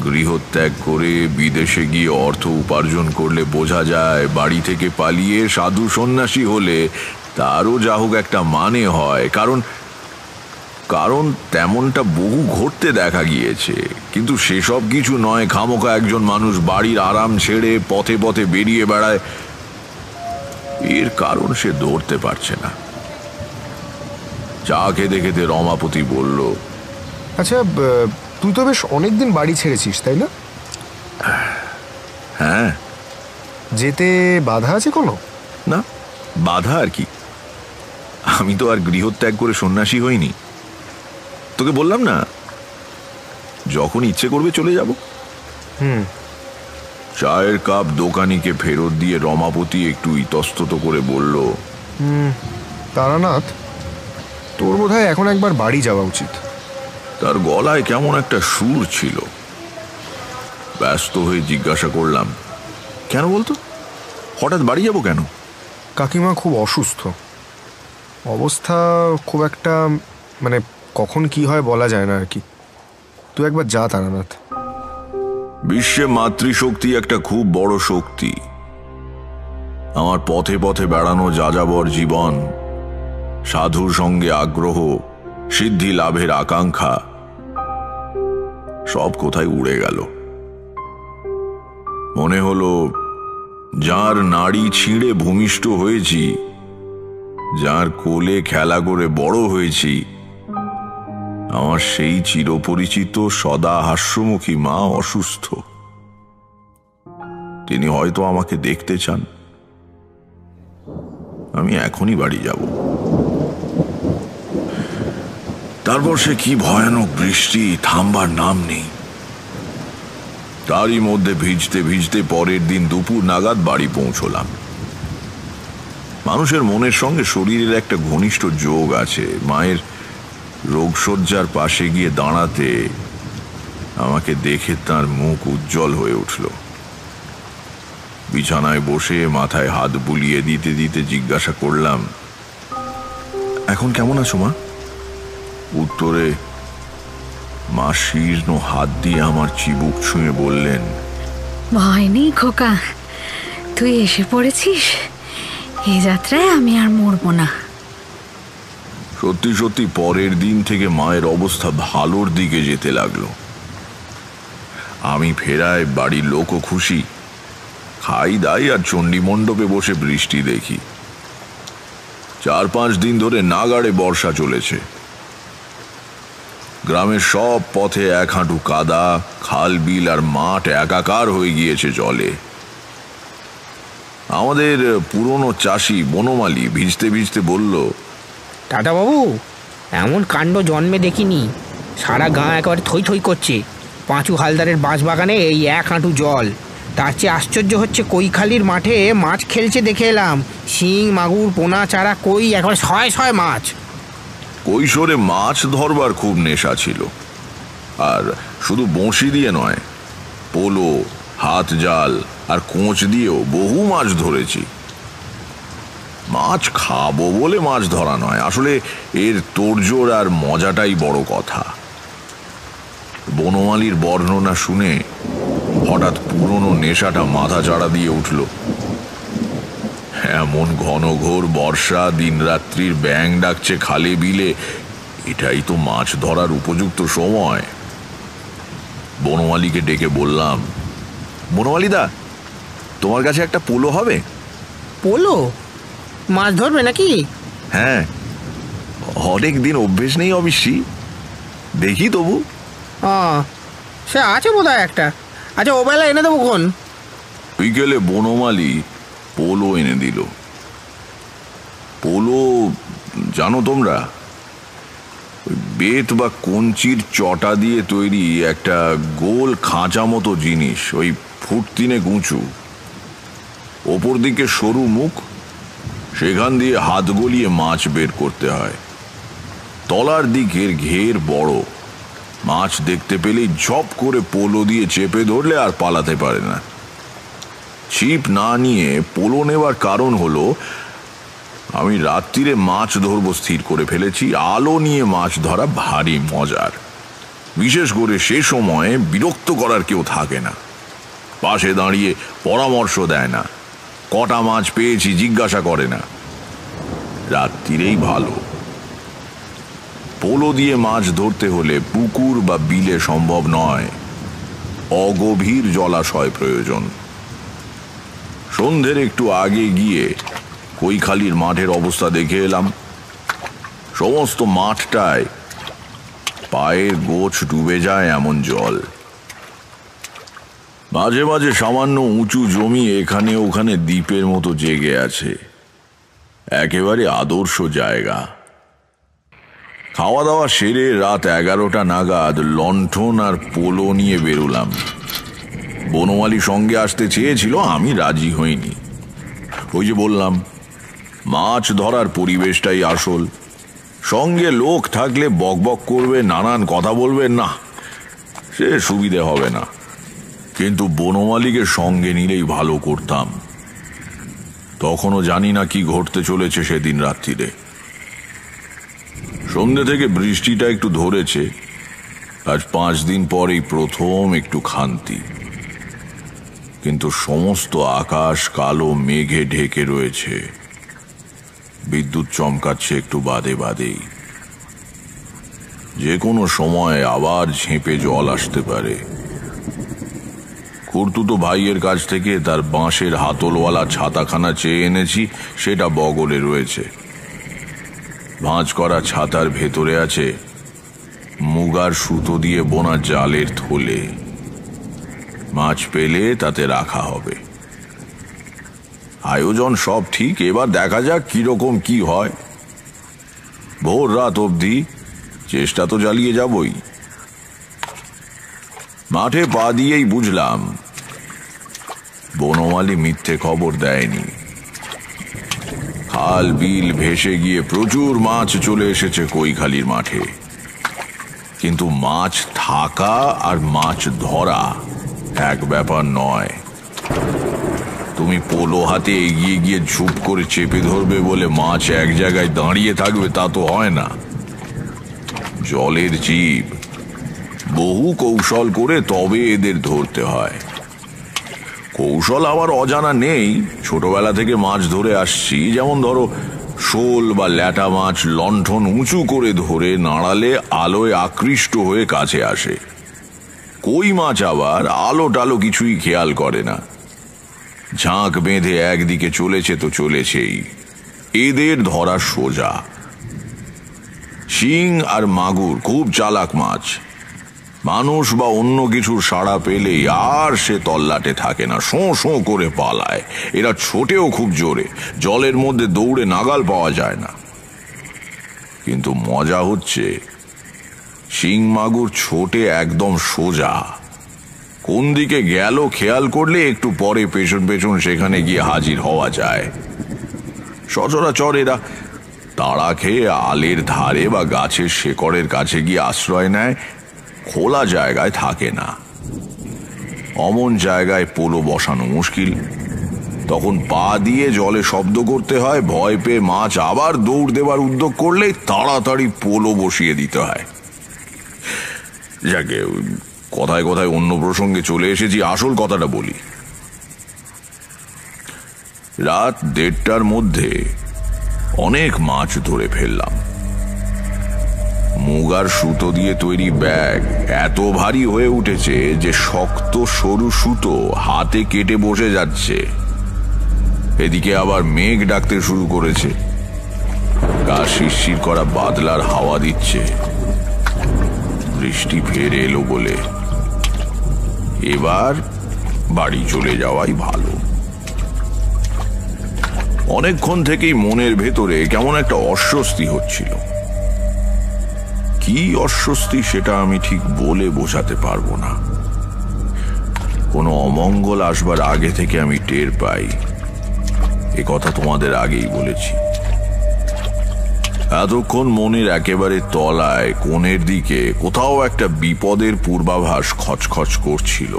গৃহত্যাগ করে বিদেশে গিয়ে অর্থ উপার্জন করলে বোঝা যায়, বাড়ি থেকে পালিয়ে সাধু সন্ন্যাসী হলে তারও যা হোক একটা মানে হয়। কারণ তেমনটা বহু ঘটতে দেখা গিয়েছে। কিন্তু সেসব কিছু নয় খামোকা একজন মানুষ বাড়ির আরাম ছেড়ে পথে পথে বেরিয়ে বেড়ায়। এর কারণ সে ধরতে পারছে না। চা খেতে খেতে রমাপতি বলল, আচ্ছা, তুই তো বেশ অনেকদিন বাড়ি ছেড়েছিস, তাই না? হ্যাঁ। যেতে বাধা আছে কোনো? না, বাধা আর কি, আমি তো আর গৃহত্যাগ করে সন্ন্যাসী হইনি। তোকে বললাম না, যখন ইচ্ছে করবে চলে যাব। চায়ের কাপ দোকানিকে ফেরত দিয়ে রমাপতি একটু ইতস্তত করে বলল, তারানাথ, তোর বোধহয় এখন একবার বাড়ি যাওয়া উচিত। তার গলায় কেমন একটা সুর ছিল। ব্যস্ত হয়ে জিজ্ঞাসা করলাম, কেন বলতো, হঠাৎ বাড়ি যাব কেন? কাকিমা খুব অসুস্থ, অবস্থা খুব একটা, মানে কখন কি হয় বলা যায় না আর কি। তুই একবার যা তারানাথ। বিশ্বে মাতৃশক্তি একটা খুব বড় শক্তি। আমার পথে পথে বেড়ানো যাযাবর জীবন, সাধুর সঙ্গে আগ্রহ, সিদ্ধি লাভের আকাঙ্ক্ষা, সব কোথায় উড়ে গেল। মনে হলো যার নাড়ি ছিঁড়ে ভূমিষ্ঠ হয়েছি, যার কোলে খেলা করে বড় হয়েছি, আমার সেই চিরপরিচিত সদা হাস্যমুখী মা অসুস্থ। তিনি হয়তো আমাকে দেখতে চান। আমি এখনই বাড়ি যাব। তারপর সে কি ভয়ানক বৃষ্টি, থামবার নাম নেই। তারই মধ্যে ভিজতে ভিজতে পরের দিন দুপুর নাগাদ বাড়ি পৌঁছলাম। মানুষের মনের সঙ্গে শরীরের একটা ঘনিষ্ঠ যোগ আছে। মায়ের রোগশয্যার পাশে গিয়ে দাঁড়াতে আমাকে দেখে তার মুখ উজ্জ্বল হয়ে উঠল। বিছানায় বসে মাথায় হাত বুলিয়ে দিতে দিতে জিজ্ঞাসা করলাম, এখন কেমন আছো মা? উত্তরে মা শীর্ণ হাত দিয়ে আমার চিবুক ছুঁয়ে বললেন, ভয় নেই খোকা, তুই এসে পড়েছিস। এই যাত্রায় আমি আর মরবো না। সত্যি সত্যি পরের দিন থেকে মায়ের অবস্থা ভালোর দিকে যেতে লাগলো। আমি ফেরায় বাড়ির লোকও খুশি, খাই দাই আর চণ্ডী মণ্ডপে বসে বৃষ্টি দেখি। 4-5 দিন ধরে নাগাড়ে বর্ষা চলেছে। গ্রামের সব পথে 1 হাঁটু কাদা, খাল বিল আর মাঠ একাকার হয়ে গিয়েছে জলে। আমাদের পুরনো চাষি বনমালী ভিজতে ভিজতে বলল, দাদা বাবু, এমন কাণ্ড জন্মে দেখিনি। সারা গাঁ একেবারে থই থই করছে। পাঁচু হালদারের বাঁশবাগানে এই 1 হাঁটু জল। তার চেয়ে আশ্চর্য হচ্ছে কৈখালির মাঠে মাছ খেলছে দেখে এলাম। শিং, মাগুর, পোনা, চারা, কই, একেবারে 100 মাছ। কৈশোরে মাছ ধরবার খুব নেশা ছিল। আর শুধু বঁশি দিয়ে নয়, পোলো, হাত জাল আর কোঁচ দিয়েও বহু মাছ ধরেছি। মাছ খাবো বলে মাছ ধরা নয়, আসলে এর তোড়জোড় আর মজাটাই বড় কথা। বনমালীর বর্ণনা শুনে হঠাৎ পুরনো নেশাটা মাথা চাড়া দিয়ে উঠল। এমন ঘনঘোর বর্ষা, দিনরাত্রির ব্যাঙ ডাকছে খালে বিলে, এটাই তো মাছ ধরার উপযুক্ত সময়। বনমালীকে ডেকে বললাম, বনমালীদা, তোমার কাছে একটা পোলো হবে? পোলো? মাছ ধরবে নাকি? হ্যাঁ, অনেক দিন অভ্যেস নেই অবশ্যই, দেখি তবু। সে আছে বোধহয় একটা। আচ্ছা, ও বেলা এনে দেবো কোন? বিকেলে বনমালী পোলো এনে দিল। পোলো জানো তোমরা, বেত বা কঞ্চির চটা দিয়ে তৈরি একটা গোল খাঁচা মতো জিনিস, ওই 3 ফুট উঁচু, ওপর দিকে সরু মুখ, সেখান দিয়ে হাত গলিয়ে মাছ বের করতে হয়। তলার দিকের ঘের বড়, মাছ দেখতে পেলেই ঝপ করে পোলো দিয়ে চেপে ধরলে আর পালাতে পারে না। ছিপ না নিয়ে পোলো নেবার কারণ হলো, আমি রাত্রিরে মাছ ধরবো স্থির করে ফেলেছি। আলো নিয়ে মাছ ধরা ভারী মজার, বিশেষ করে সে সময়ে বিরক্ত করার কেউ থাকে না, পাশে দাঁড়িয়ে পরামর্শ দেয় না, কটা মাছ পেয়েছি জিজ্ঞাসা করে না। রাত্রিরেই ভালো। পোলো দিয়ে মাছ ধরতে হলে পুকুর বা বিলে সম্ভব নয়, অগভীর জলাশয় প্রয়োজন। সন্ধ্যের একটু আগে গিয়ে কৈখালির মাঠের অবস্থা দেখে এলাম। সমস্ত মাঠটায় পায়ের গোছ ডুবে যায় এমন জল। মাঝে মাঝে সামান্য উঁচু জমি এখানে ওখানে দ্বীপের মতো জেগে আছে, একেবারে আদর্শ জায়গা। খাওয়া দাওয়া সেরে রাত 11টা নাগাদ লণ্ঠন আর পোলো নিয়ে বেরোলাম। বনমালী সঙ্গে আসতে চেয়েছিল, আমি রাজি হইনি। ওই যে বললাম, মাছ ধরার পরিবেশটাই আসল। সঙ্গে লোক থাকলে বকবক করবে, নানান কথা বলবে, না সে সুবিধে হবে না। কিন্তু বনমালীকে সঙ্গে নিলেই ভালো করতাম। তখনও জানি না কি ঘটতে চলেছে সেদিন রাত্রিরে। সন্ধ্যে থেকে বৃষ্টিটা একটু ধরেছে। আজ 5 দিন পরেই প্রথম একটু শান্তি। কিন্তু সমস্ত আকাশ কালো মেঘে ঢেকে রয়েছে। বিদ্যুৎ চমকাচ্ছে একটু বাদে বাদেই। যে কোনো সময় আবার ঝেঁপে জল আসতে পারে। খুড়তুতো ভাইয়ের কাছ থেকে তার বাঁশের হাতলওয়ালা ছাতাখানা চেয়ে এনেছি, সেটা বগলে রয়েছে। ভাঁজ করা ছাতার ভেতরে আছে মুগার সুতো দিয়ে বোনা জালের থলে। মাছ পেলে তাতে রাখা হবে। আয়োজন সব ঠিক, এবার দেখা যাক কিরকম কি হয়। ভোর রাত অবধি চেষ্টা তো চালিয়ে যাবই। মাঠে পা দিয়েই বুঝলাম বনমালী মিথ্যে খবর দেয়নি। খাল বিল ভেসে গিয়ে প্রচুর মাছ চলে এসেছে কৈখালির মাঠে। কিন্তু মাছ থাকা আর মাছ ধরা এক ব্যাপার নয়। তুমি পোলো হাতে এগিয়ে গিয়ে ঝুপ করে চেপে ধরবে বলে মাছ এক জায়গায় দাঁড়িয়ে থাকবে তা তো হয় না। জলের জীব, বহু কৌশল করে তবে এদের ধরতে হয়। কৌশল আমার অজানা নেই, ছোটবেলা থেকে মাছ ধরে আসছি। যেমন ধরো, শোল বা ল্যাটা মাছ লণ্ঠন উঁচু করে ধরে নাড়ালে আলোয় আকৃষ্ট হয়ে কাছে আসে। কই মাছ আবার আলো টালো কিছুই খেয়াল করে না, ঝাঁক বেঁধে একদিকে চলেছে তো চলেছেই। এদের ধরা সোজা। শিং আর মাগুর খুব চালাক মাছ। মানুষ বা অন্য কিছুর সাড়া পেলেই আর সে তল্লাটে থাকে না, শোঁ শোঁ করে পালায়। এরা ছোটেও খুব জোরে, জলের মধ্যে দৌড়ে নাগাল পাওয়া যায় না। কিন্তু মজা হচ্ছে শিং মাগুর ছোটে একদম সোজা। কোন দিকে গেল খেয়াল করলে একটু পরে পেছন পেছন সেখানে গিয়ে হাজির হওয়া যায়। সচরাচর এরা তাড়া খেয়ে আলের ধারে বা গাছের শেকড়ের কাছে গিয়ে আশ্রয় নেয়, খোলা জায়গায় থাকে না। অমন জায়গায় পোলো বসানো মুশকিল, তখন পা দিয়ে জলে শব্দ করতে হয়। ভয় পেয়ে মাছ আবার দৌড় দেবার উদ্যোগ করলে তাড়াতাড়ি পোলো বসিয়ে দিতে হয়। যাকে কথায় কথায় অন্য প্রসঙ্গে চলে এসেছি, আসল কথাটা বলি। রাত 1:30টার মধ্যে অনেক মাছ ধরে ফেললাম। মুগার সুতো দিয়ে তৈরি ব্যাগ এত ভারী হয়ে উঠেছে যে শক্ত সরু সুতো হাতে কেটে বসে যাচ্ছে। এদিকে আবার মেঘ ডাকতে শুরু করেছে, গা শিরশির করা বাদলার হাওয়া দিচ্ছে। বৃষ্টি ফের এলো বলে এবার বাড়ি চলে যাওয়াই ভালো। অনেকক্ষণ থেকেই মনের ভেতরে কেমন একটা অস্বস্তি হচ্ছিল। কি অস্বস্তি সেটা আমি ঠিক বলে বোঝাতে পারবো না। কোনো অমঙ্গল আসবার আগে থেকে আমি টের পাই, এ কথা তোমাদের আগেই বলেছি। এতক্ষণ মনের একেবারে তলায় কোণের দিকে কোথাও একটা বিপদের পূর্বাভাস খচখচ করছিল।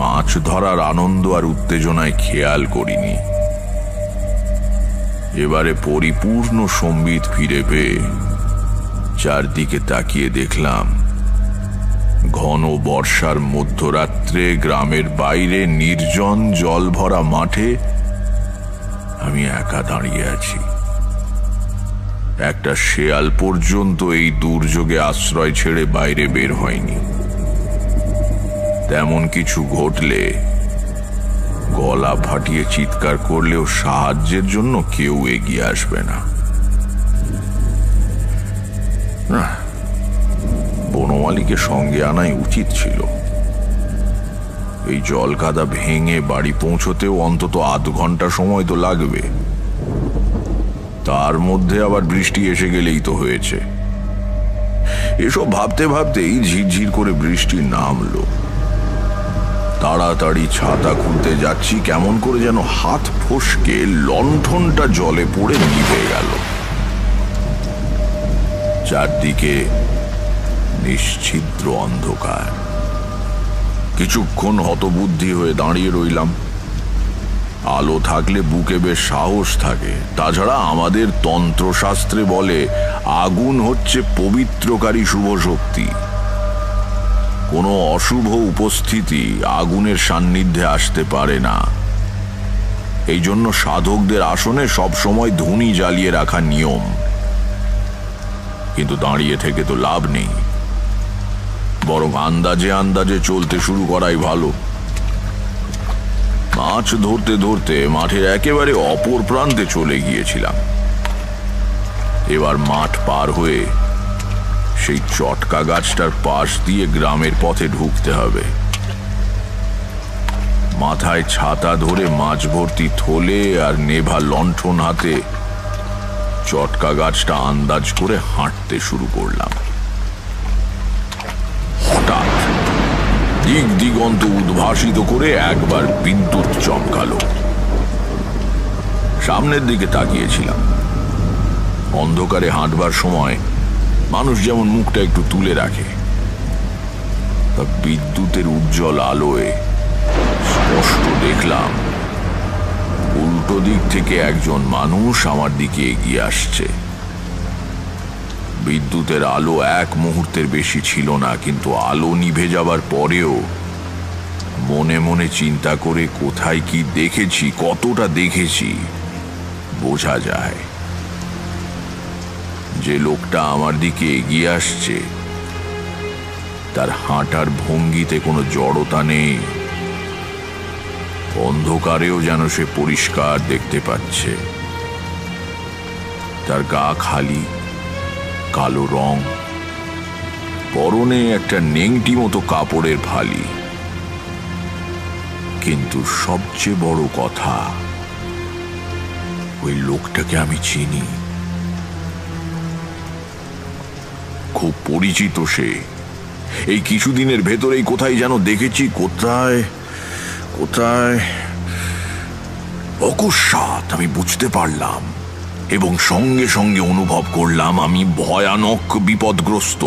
মাছ ধরার আনন্দ আর উত্তেজনায় খেয়াল করিনি। এবারে পরিপূর্ণ সম্বিত ফিরে পেয়ে চারদিকে তাকিয়ে দেখলাম ঘন বর্ষার মধ্যরাত্রে গ্রামের বাইরে নির্জন জল ভরা মাঠে আমি একা দাঁড়িয়ে আছি। একটা শেয়াল পর্যন্ত এই দুর্যোগে আশ্রয় ছেড়ে বাইরে বের হয়নি। তেমন কিছু ঘটলে গলা ফাটিয়ে চিৎকার করলেও সাহায্যের জন্য কেউ এগিয়ে আসবে না। বনমালীকে সঙ্গে আনাই উচিত ছিল। এই জল কাদা ভেঙে বাড়ি পৌঁছতেও অন্তত আধ ঘন্টা সময় তো লাগবে। তার মধ্যে আবার বৃষ্টি এসে গেলেই তো হয়েছে। এসব ভাবতে ভাবতেই ঝিরঝির করে বৃষ্টি নামলো। তাড়াতাড়ি ছাতা খুলতে যাচ্ছি, কেমন করে যেন হাত ফসকে লণ্ঠনটা জলে পড়ে নিভে গেল। চারদিকে নিশ্ছিদ্র অন্ধকার। কিছুক্ষণ হতবুদ্ধি হয়ে দাঁড়িয়ে রইলাম। আলো থাকলে বুকে বেশ সাহস থাকে। তাছাড়া আমাদের তন্ত্রশাস্ত্রে বলে আগুন হচ্ছে পবিত্রকারী শুভ শক্তি। কোনো অশুভ উপস্থিতি আগুনের সান্নিধ্যে আসতে পারে না। এই জন্য সাধকদের আসনে সবসময় ধুনি জ্বালিয়ে রাখা নিয়ম। কিন্তু দাঁড়িয়ে থেকে তো লাভ নেই, বরং আন্দাজে আন্দাজে চলতে শুরু করাই ভালো। মাছ ধরতে ধরতে মাঠের একেবারে অপর প্রান্তে চলে গিয়েছিলাম। এবার মাঠ পার হয়ে সেই চটকা গাছটার পাশ দিয়ে গ্রামের পথে ঢুকতে হবে। মাথায় ছাতা ধরে মাছ ভর্তি থলে আর নেভা লণ্ঠন হাতে চটকা গাছটা আন্দাজ করে হাঁটতে শুরু করলাম। হঠাৎ দিক দিগন্ত উদ্ভাসিত করে একবার বিদ্যুৎ চমকালো। সামনের দিকে তাকিয়েছিলাম। অন্ধকারে হাঁটবার সময় মানুষ যেমন মুখটা একটু তুলে রাখে, তা বিদ্যুতের উজ্জ্বল আলোয় স্পষ্ট দেখলাম উল্টো দিক থেকে একজন মানুষ আমার দিকে এগিয়ে আসছে। বিদ্যুতের আলো এক মুহূর্তের বেশি ছিল না, কিন্তু আলো নিভে যাবার পরেও মনে মনে চিন্তা করে কোথায় কি দেখেছি, কতটা দেখেছি বোঝা যায়। যে লোকটা আমার দিকে এগিয়ে আসছে তার হাঁটার ভঙ্গিতে কোনো জড়তা নেই, অন্ধকারেও যেন সে পরিষ্কার দেখতে পাচ্ছে। তার গা খালি, কালো রং, পরনে একটা নেংটি মতো কাপড়ের ফালি। কিন্তু সবচেয়ে বড় কথা, ওই লোকটাকে আমি চিনি, খুব পরিচিত সে। এই কিছুদিনের ভেতরেই কোথায় যেন দেখেছি, কোথায় কোথায় অকস্মাৎ আমি বুঝতে পারলাম এবং সঙ্গে সঙ্গে অনুভব করলাম আমি ভয়ানক বিপদগ্রস্ত।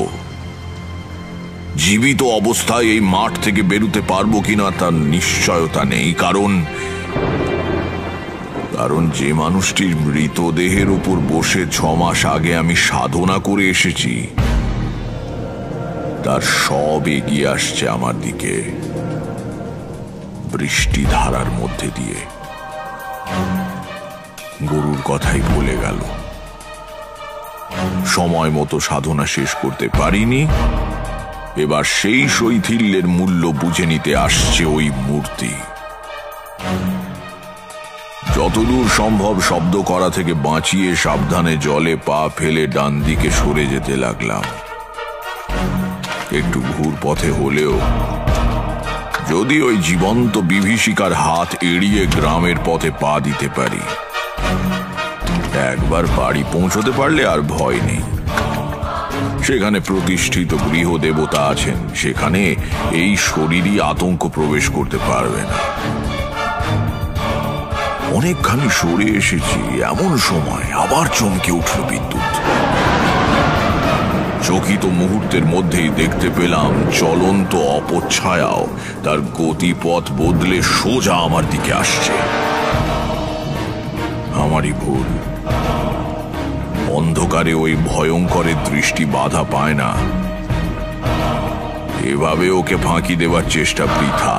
জীবিত অবস্থায় এই মাঠ থেকে বেরোতে পারবো কিনা তার নিশ্চয়তা নেই, কারণ যে মানুষটির মৃতদেহের উপর বসে 6 মাস আগে আমি সাধনা করে এসেছি, তার সব এগিয়ে আসছে আমার দিকে বৃষ্টি ধারার মধ্যে দিয়ে। গরুর কথাই ভুলে গেল, সময় মতো সাধনা শেষ করতে পারিনি। এবার সেই শৈথিল্যের মূল্য বুঝে নিতে আসছে ওই মূর্তি। যতদূর সম্ভব শব্দ করা থেকে বাঁচিয়ে সাবধানে জলে পা ফেলে ডান দিকে সরে যেতে লাগলাম। একটু ঘুর পথে হলেও যদি ওই জীবন্ত বিভীষিকার হাত এড়িয়ে গ্রামের পথে পা দিতে পারি, একবার বাড়ি পৌঁছতে পারলে আর ভয় নেই। সেখানে প্রতিষ্ঠিত গৃহদেবতা আছেন, সেখানে এই শরীরই আতঙ্ক প্রবেশ করতে পারবে না। অনেকখানি সরে এসেছি, এমন সময় আবার চমকে উঠল বিদ্যুৎ। চকিত মুহূর্তের মধ্যেই দেখতে পেলাম চলন্ত অপচ্ছায়াও তার গতিপথ বদলে সোজা আমার দিকে আসছে। আমারই ভুল, অন্ধকারে ওই ভয়ঙ্করের দৃষ্টি বাধা পায় না। এভাবে ওকে ফাঁকি দেবার চেষ্টা বৃথা।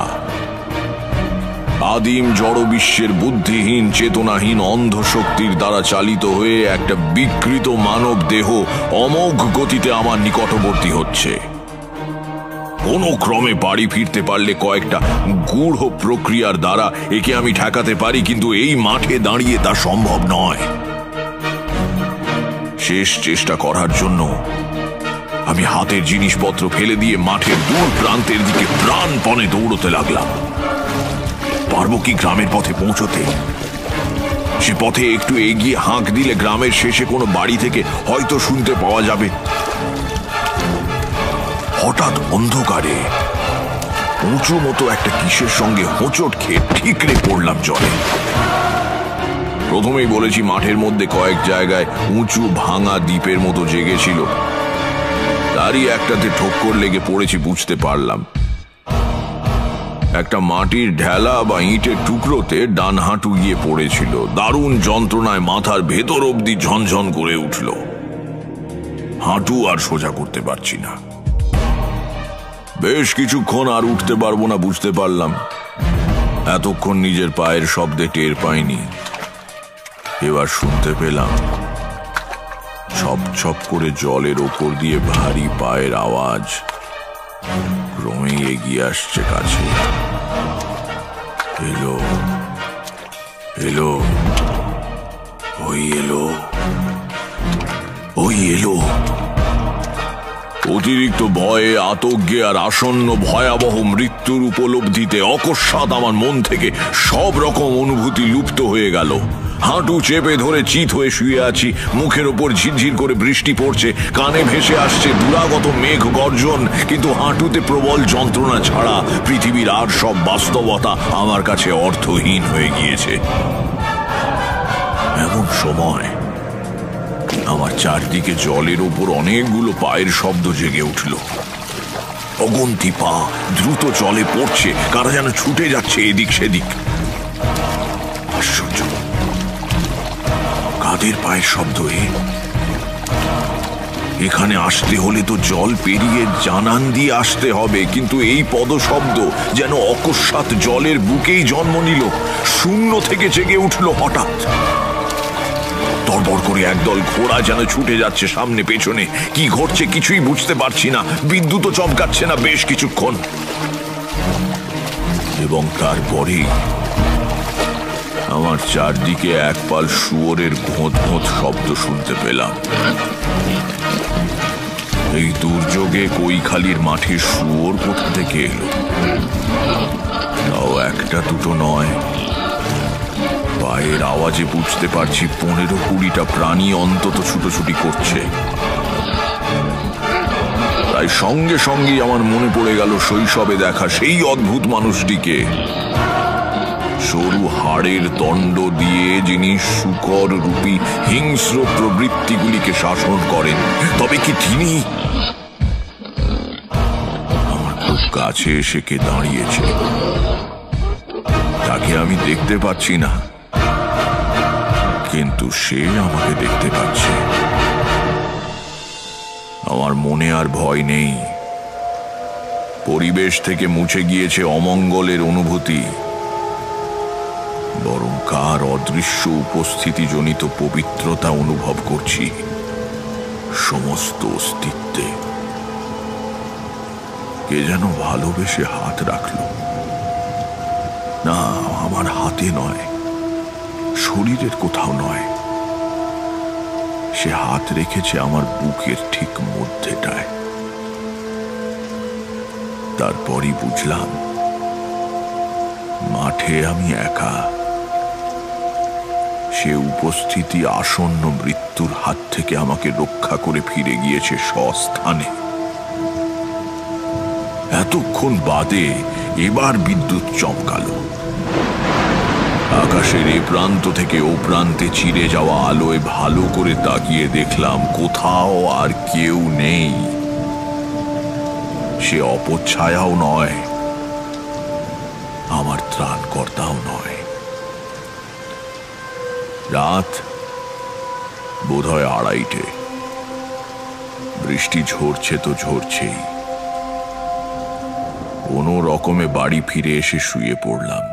আদিম জড় বিশ্বের বুদ্ধিহীন চেতনাহীন অন্ধ শক্তির দ্বারা চালিত হয়ে একটা বিকৃত মানব দেহ অমোঘ গতিতে আমার নিকটবর্তী হচ্ছে। কোন ক্রমে বাড়ি ফিরতে পারলে কয়েকটা গূঢ় প্রক্রিয়ার দ্বারা একে আমি ঠেকাতে পারি, কিন্তু এই মাঠে দাঁড়িয়ে তা সম্ভব নয়। শেষ চেষ্টা করার জন্য আমি হাতের জিনিসপত্র ফেলে দিয়ে মাঠের দূর প্রান্তের দিকে প্রাণপণে দৌড়তে লাগলাম। পারবো কি গ্রামের পথে পৌঁছতে? সে পথে একটু এগিয়ে হাঁক দিলে গ্রামের শেষে কোনো বাড়ি থেকে হয়তো শুনতে পাওয়া যাবে। হঠাৎ অন্ধকারে উঁচু মতো একটা কিসের সঙ্গে হোঁচট খেয়ে ঠিকরে পড়লাম জলে। প্রথমেই বলেছি, মাঠের মধ্যে কয়েক জায়গায় উঁচু ভাঙা দ্বীপের মতো জেগেছিল, তারই একটাতে ঠোক্কর লেগে পড়েছি বুঝতে পারলাম। একটা মাটির ঢেলা বা ইটের টুকরোতে ডান হাঁটু গিয়ে পড়েছিল। দারুণ যন্ত্রণায় মাথার ভেতর অবধি ঝনঝন করে উঠল। হাঁটু আর সোজা করতে পারছি না। বেশ কিছুক্ষণ আর উঠতে পারবো না বুঝতে পারলাম। এতক্ষণ নিজের পায়ের শব্দে টের পাইনি। এবার শুনতে পেলাম ছপ ছপ করে জলের ওপর দিয়ে ভারী পায়ের আওয়াজ ক্রমেই এগিয়ে আসছে কাছে। এলো এলো ওই এলো ওই এলো। অতিরিক্ত ভয়ে, আতঙ্কে আর আসন্ন ভয়াবহ মৃত্যুর উপলব্ধিতে অকস্মাৎ আমার মন থেকে সব রকম অনুভূতি লুপ্ত হয়ে গেল। হাঁটু চেপে ধরে চিত হয়ে শুয়ে আছি। মুখের ওপর ঝিরঝির করে বৃষ্টি পড়ছে, কানে ভেসে আসছে দুরাগত মেঘ গর্জন, কিন্তু হাঁটুতে প্রবল যন্ত্রণা ছাড়া পৃথিবীর আর সব বাস্তবতা আমার কাছে অর্থহীন হয়ে গিয়েছে। এমন সময় আমার চারদিকে জলের ওপর অনেকগুলো পায়ের শব্দ জেগে উঠল। অগন্তি পা দ্রুত জলে পড়ছে, কারা যেন ছুটে যাচ্ছে এদিক সেদিক। আশ্চর্য, কাদের পায়ের শব্দ? এখানে আসতে হলে তো জল পেরিয়ে জানান দিয়ে আসতে হবে, কিন্তু এই পদশব্দ যেন অকস্মাৎ জলের বুকেই জন্ম নিল। শূন্য থেকে জেগে উঠল হঠাৎ। তড়বড় করে একদল ঘোড়া যেন ছুটে যাচ্ছে সামনে পেছনে। কি ঘটছে কিছুই বুঝতে পারছি না। বিদ্যুৎও চমকাচ্ছে না বেশ কিছুক্ষণ। এবং তারপরেই আমার চারদিকে একপাল শুয়োরের ঘোঁত ঘোঁত শব্দ শুনতে পেলাম। এই দুর্যোগে কৈখালির মাঠে শুয়োর কোথা থেকে এলো? তাও একটা দুটো নয়, পায়ের আওয়াজে বুঝতে পারছি 15-20টা প্রাণী অন্তত ছুটোছুটি করছে। তাই সঙ্গে সঙ্গেই আমার মনে পড়ে গেল শৈশবে দেখা সেই অদ্ভুত মানুষটিকে, সরু হাড়ের দণ্ড দিয়ে যিনি শূকর রূপী হিংস্র প্রবৃত্তিগুলিকে শাসন করেন। তবে কি তিনি? আমার খুব কাছে এসে কে দাঁড়িয়েছে, তাকে আমি দেখতে পাচ্ছি না, কিন্তু সে আমাকে দেখতে পাচ্ছে। আমার মনে আর ভয় নেই। পরিবেশ থেকে মুছে গিয়েছে অমঙ্গলের অনুভূতি, বরং কার অদৃশ্য উপস্থিতিজনিত পবিত্রতা অনুভব করছি সমস্ত অস্তিত্বে। কে যেন ভালোবেসে হাত রাখল, না আমার হাতে নয়, শরীরের কোথাও নয়, সে হাত রেখেছে আমার বুকের ঠিক মধ্যেটায়। তারপরই বুঝলাম মাঠে আমি একা। সে উপস্থিতি আসন্ন মৃত্যুর হাত থেকে আমাকে রক্ষা করে ফিরে গিয়েছে স্বস্থানে। এতক্ষণ বাদে এবার বিদ্যুৎ চমকালো। আকাশের এ প্রান্ত থেকে ও প্রান্তে চিরে যাওয়া আলোয় ভালো করে তাকিয়ে দেখলাম কোথাও আর কেউ নেই। সে অপচ্ছায়াও নয়, আমার ত্রাণকর্তাও নয়। রাত বোধহয় 2:30। বৃষ্টি ঝরছে তো ঝরছেই। কোনো রকমে বাড়ি ফিরে এসে শুয়ে পড়লাম।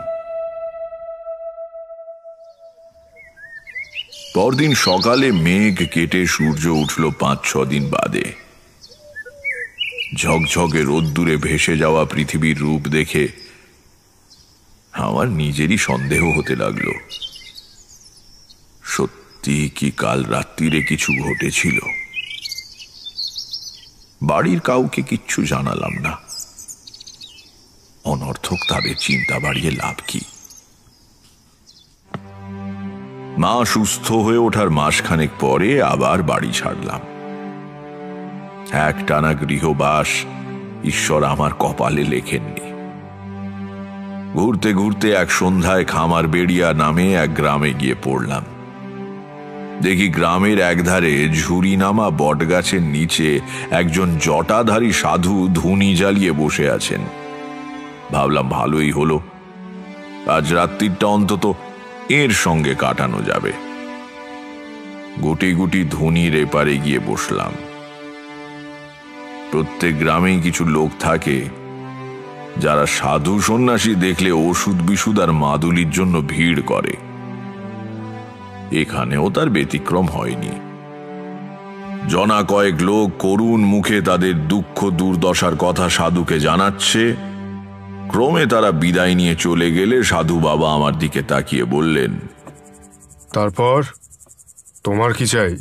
পরদিন সকালে মেঘ কেটে সূর্য উঠল 5-6 দিন বাদে। ঝকঝকে রোদ্দুরে ভেসে যাওয়া পৃথিবীর রূপ দেখে আমার নিজেরই সন্দেহ হতে লাগলো, সত্যি কি কাল রাত্রিরে কিছু ঘটেছিল? বাড়ির কাউকে কিচ্ছু জানালাম না। অনর্থক তাদের চিন্তা বাড়িয়ে লাভ কি? মা সুস্থ হয়ে ওঠার মাসখানেক পরে আবার বাড়ি ছাড়লাম। একটানা গৃহবাস ঈশ্বর আমার কপালে লেখেননি। ঘুরতে ঘুরতে এক সন্ধ্যায় খামারবেড়িয়া নামে এক গ্রামে গিয়ে পড়লাম। দেখি গ্রামের একধারে ঝুরি নামা বটগাছের নিচে একজন জটাধারী সাধু ধুনি জ্বালিয়ে বসে আছেন। ভাবলাম ভালোই হলো, আজ রাত্রিটা অন্তত এর সঙ্গে কাটানো যাবে। গুটি গুটি ধুনির এপারে গিয়ে বসলাম। প্রত্যেক গ্রামেই কিছু লোক থাকে যারা সাধু সন্ন্যাসী দেখলে ওষুধ বিশুদ আর মাদুলির জন্য ভিড় করে। এখানেও তার ব্যতিক্রম হয়নি। জনা কয়েক লোক করুণ মুখে তাদের দুঃখ দুর্দশার কথা সাধুকে জানাচ্ছে। ক্রমে তারা বিদায় নিয়ে চলে গেলে সাধু বাবা আমার দিকে তাকিয়ে বললেন, তারপর তোমার কি চাই?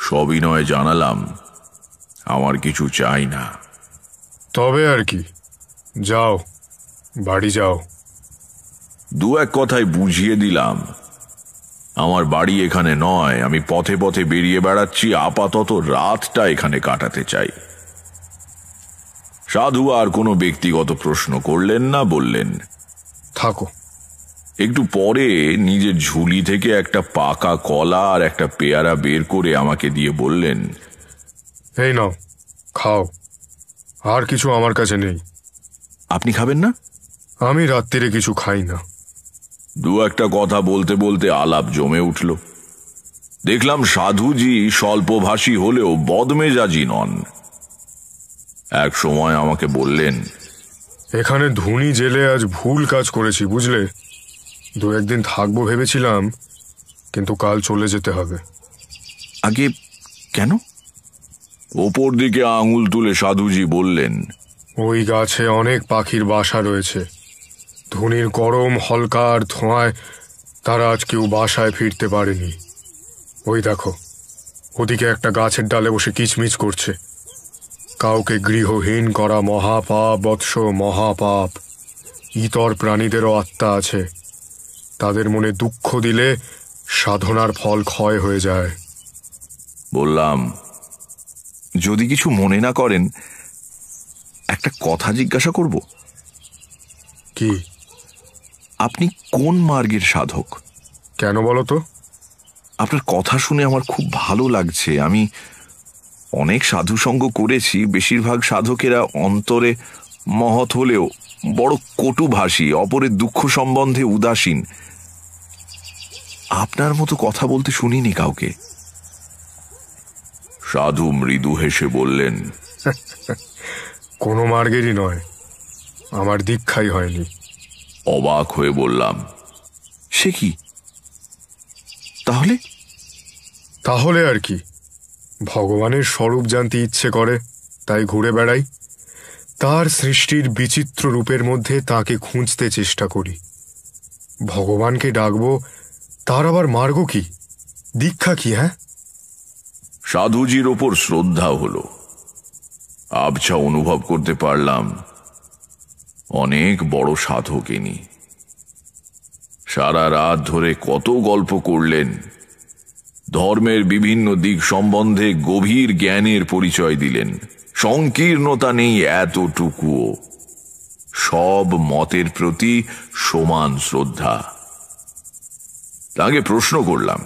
সবিনয়ে জানালাম, আমার কিছু চাই না। তবে আর কি, যাও বাড়ি যাও। দু এক কথায় বুঝিয়ে দিলাম আমার বাড়ি এখানে নয়, আমি পথে পথে বেরিয়ে বেড়াচ্ছি, আপাতত রাতটা এখানে কাটাতে চাই। সাধু আর কোনো ব্যক্তিগত প্রশ্ন করলেন না, বললেন, থাকো। একটু পরে নিজের ঝুলি থেকে একটা পাকা কলা আর একটা পেয়ারা বের করে আমাকে দিয়ে বললেন, এই নাও খাও, আর কিছু আমার কাছে নেই। আপনি খাবেন না? আমি রাত্রিরে কিছু খাই না। দু একটা কথা বলতে বলতে আলাপ জমে উঠল। দেখলাম সাধুজি স্বল্পভাষী হলেও বদমেজাজি নন। এক সময় আমাকে বললেন, এখানে ধুনি জেলে আজ ভুল কাজ করেছি বুঝলে। 2-1 দিন থাকবো ভেবেছিলাম, কিন্তু কাল চলে যেতে হবে। আগে কেন? ওপর দিকে আঙুল তুলে সাধুজি বললেন, ওই গাছে অনেক পাখির বাসা রয়েছে, ধুনির গরম হলকার ধোঁয়ায় তারা আজ কেউ বাসায় ফিরতে পারেনি। ওই দেখো, ওদিকে একটা গাছের ডালে বসে কিচমিচ করছে। কাউকে গৃহহীন করা মহাপাপ বৎস, মহাপাপ। ইতর প্রাণীদেরও আত্মা আছে, তাদের মনে দুঃখ দিলে সাধনার ফল ক্ষয় হয়ে যায়। বললাম, যদি কিছু মনে না করেন একটা কথা জিজ্ঞাসা করব। কি? আপনি কোন মার্গের সাধক? কেন বলো তো? আপনার কথা শুনে আমার খুব ভালো লাগছে। আমি অনেক সাধুসঙ্গ করেছি, বেশিরভাগ সাধকেরা অন্তরে মহৎ হলেও বড় কটুভাষী, অপরের দুঃখ সম্বন্ধে উদাসীন। আপনার মতো কথা বলতে শুনিনি কাউকে। সাধু মৃদু হেসে বললেন, কোনো মার্গেরই নয়, আমার দীক্ষাই হয়নি। অবাক হয়ে বললাম, সে কি? তাহলে? তাহলে আর কি, ভগবানের স্বরূপ জানতে ইচ্ছে করে তাই ঘুরে বেড়াই। তার সৃষ্টির বিচিত্র রূপের মধ্যে তাকে খুঁজতে চেষ্টা করি। ভগবানকে ডাকবো, তার আবার মার্গ কি, দীক্ষা কি? হ্যাঁ, সাধুজির ওপর শ্রদ্ধা হলো। আবছা অনুভব করতে পারলাম অনেক বড় সাধক ইনি। সারা রাত ধরে কত গল্প করলেন, ধর্মের বিভিন্ন দিক সম্বন্ধে গভীর জ্ঞানের পরিচয় দিলেন। সংকীর্ণতা নেই এতটুকুও, সব মতের প্রতি সমান শ্রদ্ধা। তাকে প্রশ্ন করলাম,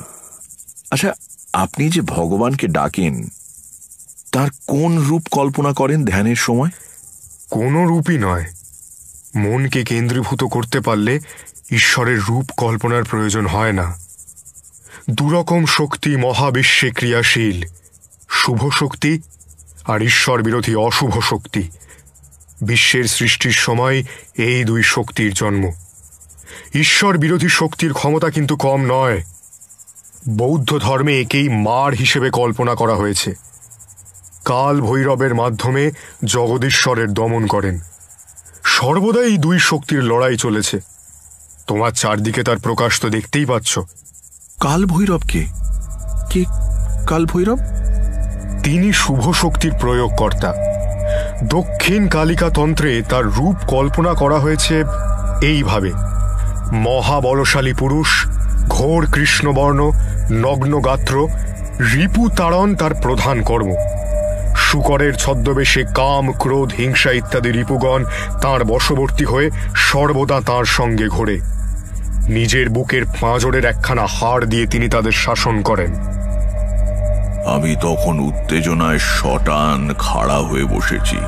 আচ্ছা, আপনি যে ভগবানকে ডাকেন তার কোন রূপ কল্পনা করেন ধ্যানের সময়? কোনো রূপই নয়, মনকে কেন্দ্রীভূত করতে পারলে ঈশ্বরের রূপ কল্পনার প্রয়োজন হয় না। দুরকম শক্তি মহাবিশ্বে ক্রিয়াশীল, শুভ শক্তি আর ঈশ্বর বিরোধী অশুভ শক্তি। বিশ্বের সৃষ্টির সময় এই দুই শক্তির জন্ম। ঈশ্বর বিরোধী শক্তির ক্ষমতা কিন্তু কম নয়। বৌদ্ধ ধর্মে একেই মার হিসেবে কল্পনা করা হয়েছে। কাল ভৈরবের মাধ্যমে জগদীশ্বরের দমন করেন। সর্বদাই এই দুই শক্তির লড়াই চলেছে। তোমার চারদিকে তার প্রকাশ তো দেখতেই পাচ্ছ। কাল ভৈরবকে? কে কাল ভৈরব? তিনি শুভ শক্তির প্রয়োগকর্তা। দক্ষিণ কালিকা তন্ত্রে তার রূপ কল্পনা করা হয়েছে এইভাবে: মহাবলশালী পুরুষ, ঘোর কৃষ্ণবর্ণ, নগ্ন গাত্র, রিপু তাড়ন তার প্রধান কর্ম। শুকরের ছদ্মবেশে কাম, ক্রোধ, হিংসা ইত্যাদি রিপুগণ তাঁর বশবর্তী হয়ে সর্বদা তাঁর সঙ্গে ঘোরে। নিজের বুকের পাঁজরের একখানা হাড় দিয়ে তিনি তাদের শাসন করেন। আমি তখন উত্তেজনায় শটান খাড়া হয়ে বসেছি।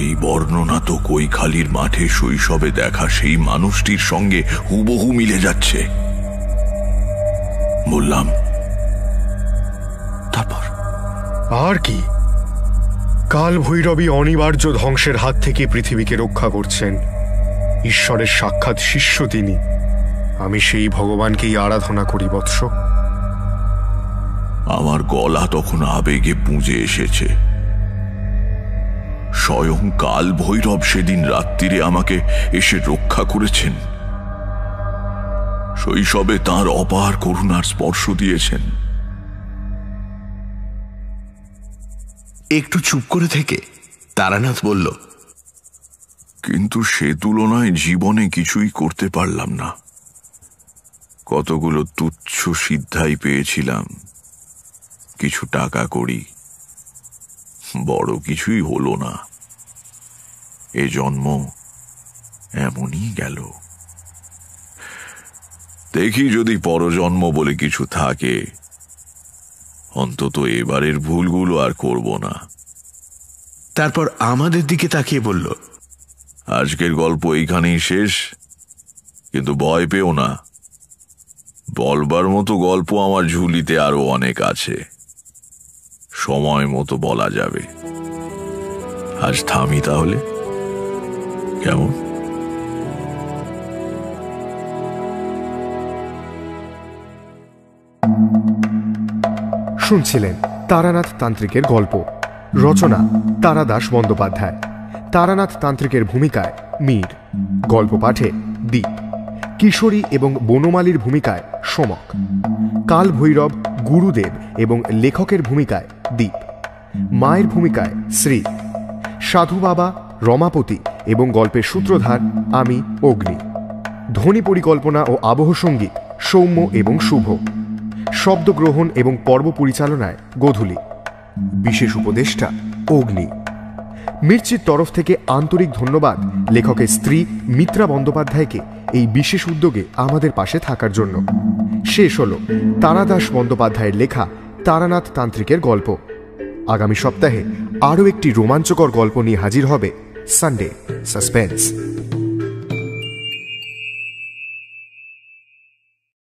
এই বর্ণনা তো কৈখালির মাঠে শৈশবে দেখা সেই মানুষটির সঙ্গে হুবহু মিলে যাচ্ছে। বললাম, তারপর? আর কি, কাল ভৈরবী অনিবার্য ধ্বংসের হাত থেকে পৃথিবীকে রক্ষা করছেন। ঈশ্বরের সাক্ষাৎ শিষ্য তিনি। আমি সেই ভগবানকেই আরাধনা করি বৎস। আমার গলা তখন আবেগে পুঁজে এসেছে। স্বয়ং কাল ভৈরব সেদিন রাত্রিরে আমাকে এসে রক্ষা করেছেন। শৈশবে তাঁর অপার করুণার স্পর্শ দিয়েছেন। একটু চুপ করে থেকে তারানাথ বলল, কিন্তু সে তুলনায় জীবনে কিছুই করতে পারলাম না। কতগুলো তুচ্ছ সিদ্ধাই পেয়েছিলাম, কিছু টাকা করি, বড় কিছুই হলো না। এ জন্ম এমনই গেল। দেখি যদি পরজন্ম বলে কিছু থাকে, অন্তত এবারের ভুলগুলো আর করব না। তারপর আমাদের দিকে তাকিয়ে বলল, আজকের গল্প এইখানেই শেষ, কিন্তু ভয় পেও না, বলবার মতো গল্প আমার ঝুলিতে আরো অনেক আছে, সময় মতো বলা যাবে। আজ থামি তাহলে, কেমন? শুনছিলেন তারানাথ তান্ত্রিকের গল্প। রচনা তারাদাস বন্দ্যোপাধ্যায়। তারানাথ তান্ত্রিকের ভূমিকায় মীর, গল্প পাঠে দীপ, কিশোরী এবং বনমালীর ভূমিকায় সোমক, কাল ভৈরব, গুরুদেব এবং লেখকের ভূমিকায় দীপ, মায়ের ভূমিকায় শ্রী, সাধু বাবা, রমাপতি এবং গল্পের সূত্রধার আমি অগ্নি, ধ্বনি পরিকল্পনা ও আবহ সঙ্গীত সৌম্য এবং শুভ, শব্দগ্রহণ এবং পর্ব পরিচালনায় গোধূলি, বিশেষ উপদেষ্টা অগ্নি। মির্চির তরফ থেকে আন্তরিক ধন্যবাদ লেখকের স্ত্রী মিত্রা বন্দ্যোপাধ্যায়কে এই বিশেষ উদ্যোগে আমাদের পাশে থাকার জন্য। শেষ হল তারাদাস বন্দ্যোপাধ্যায়ের লেখা তারানাথ তান্ত্রিকের গল্প। আগামী সপ্তাহে আরও একটি রোমাঞ্চকর গল্প নিয়ে হাজির হবে সানডে সাসপেন্স।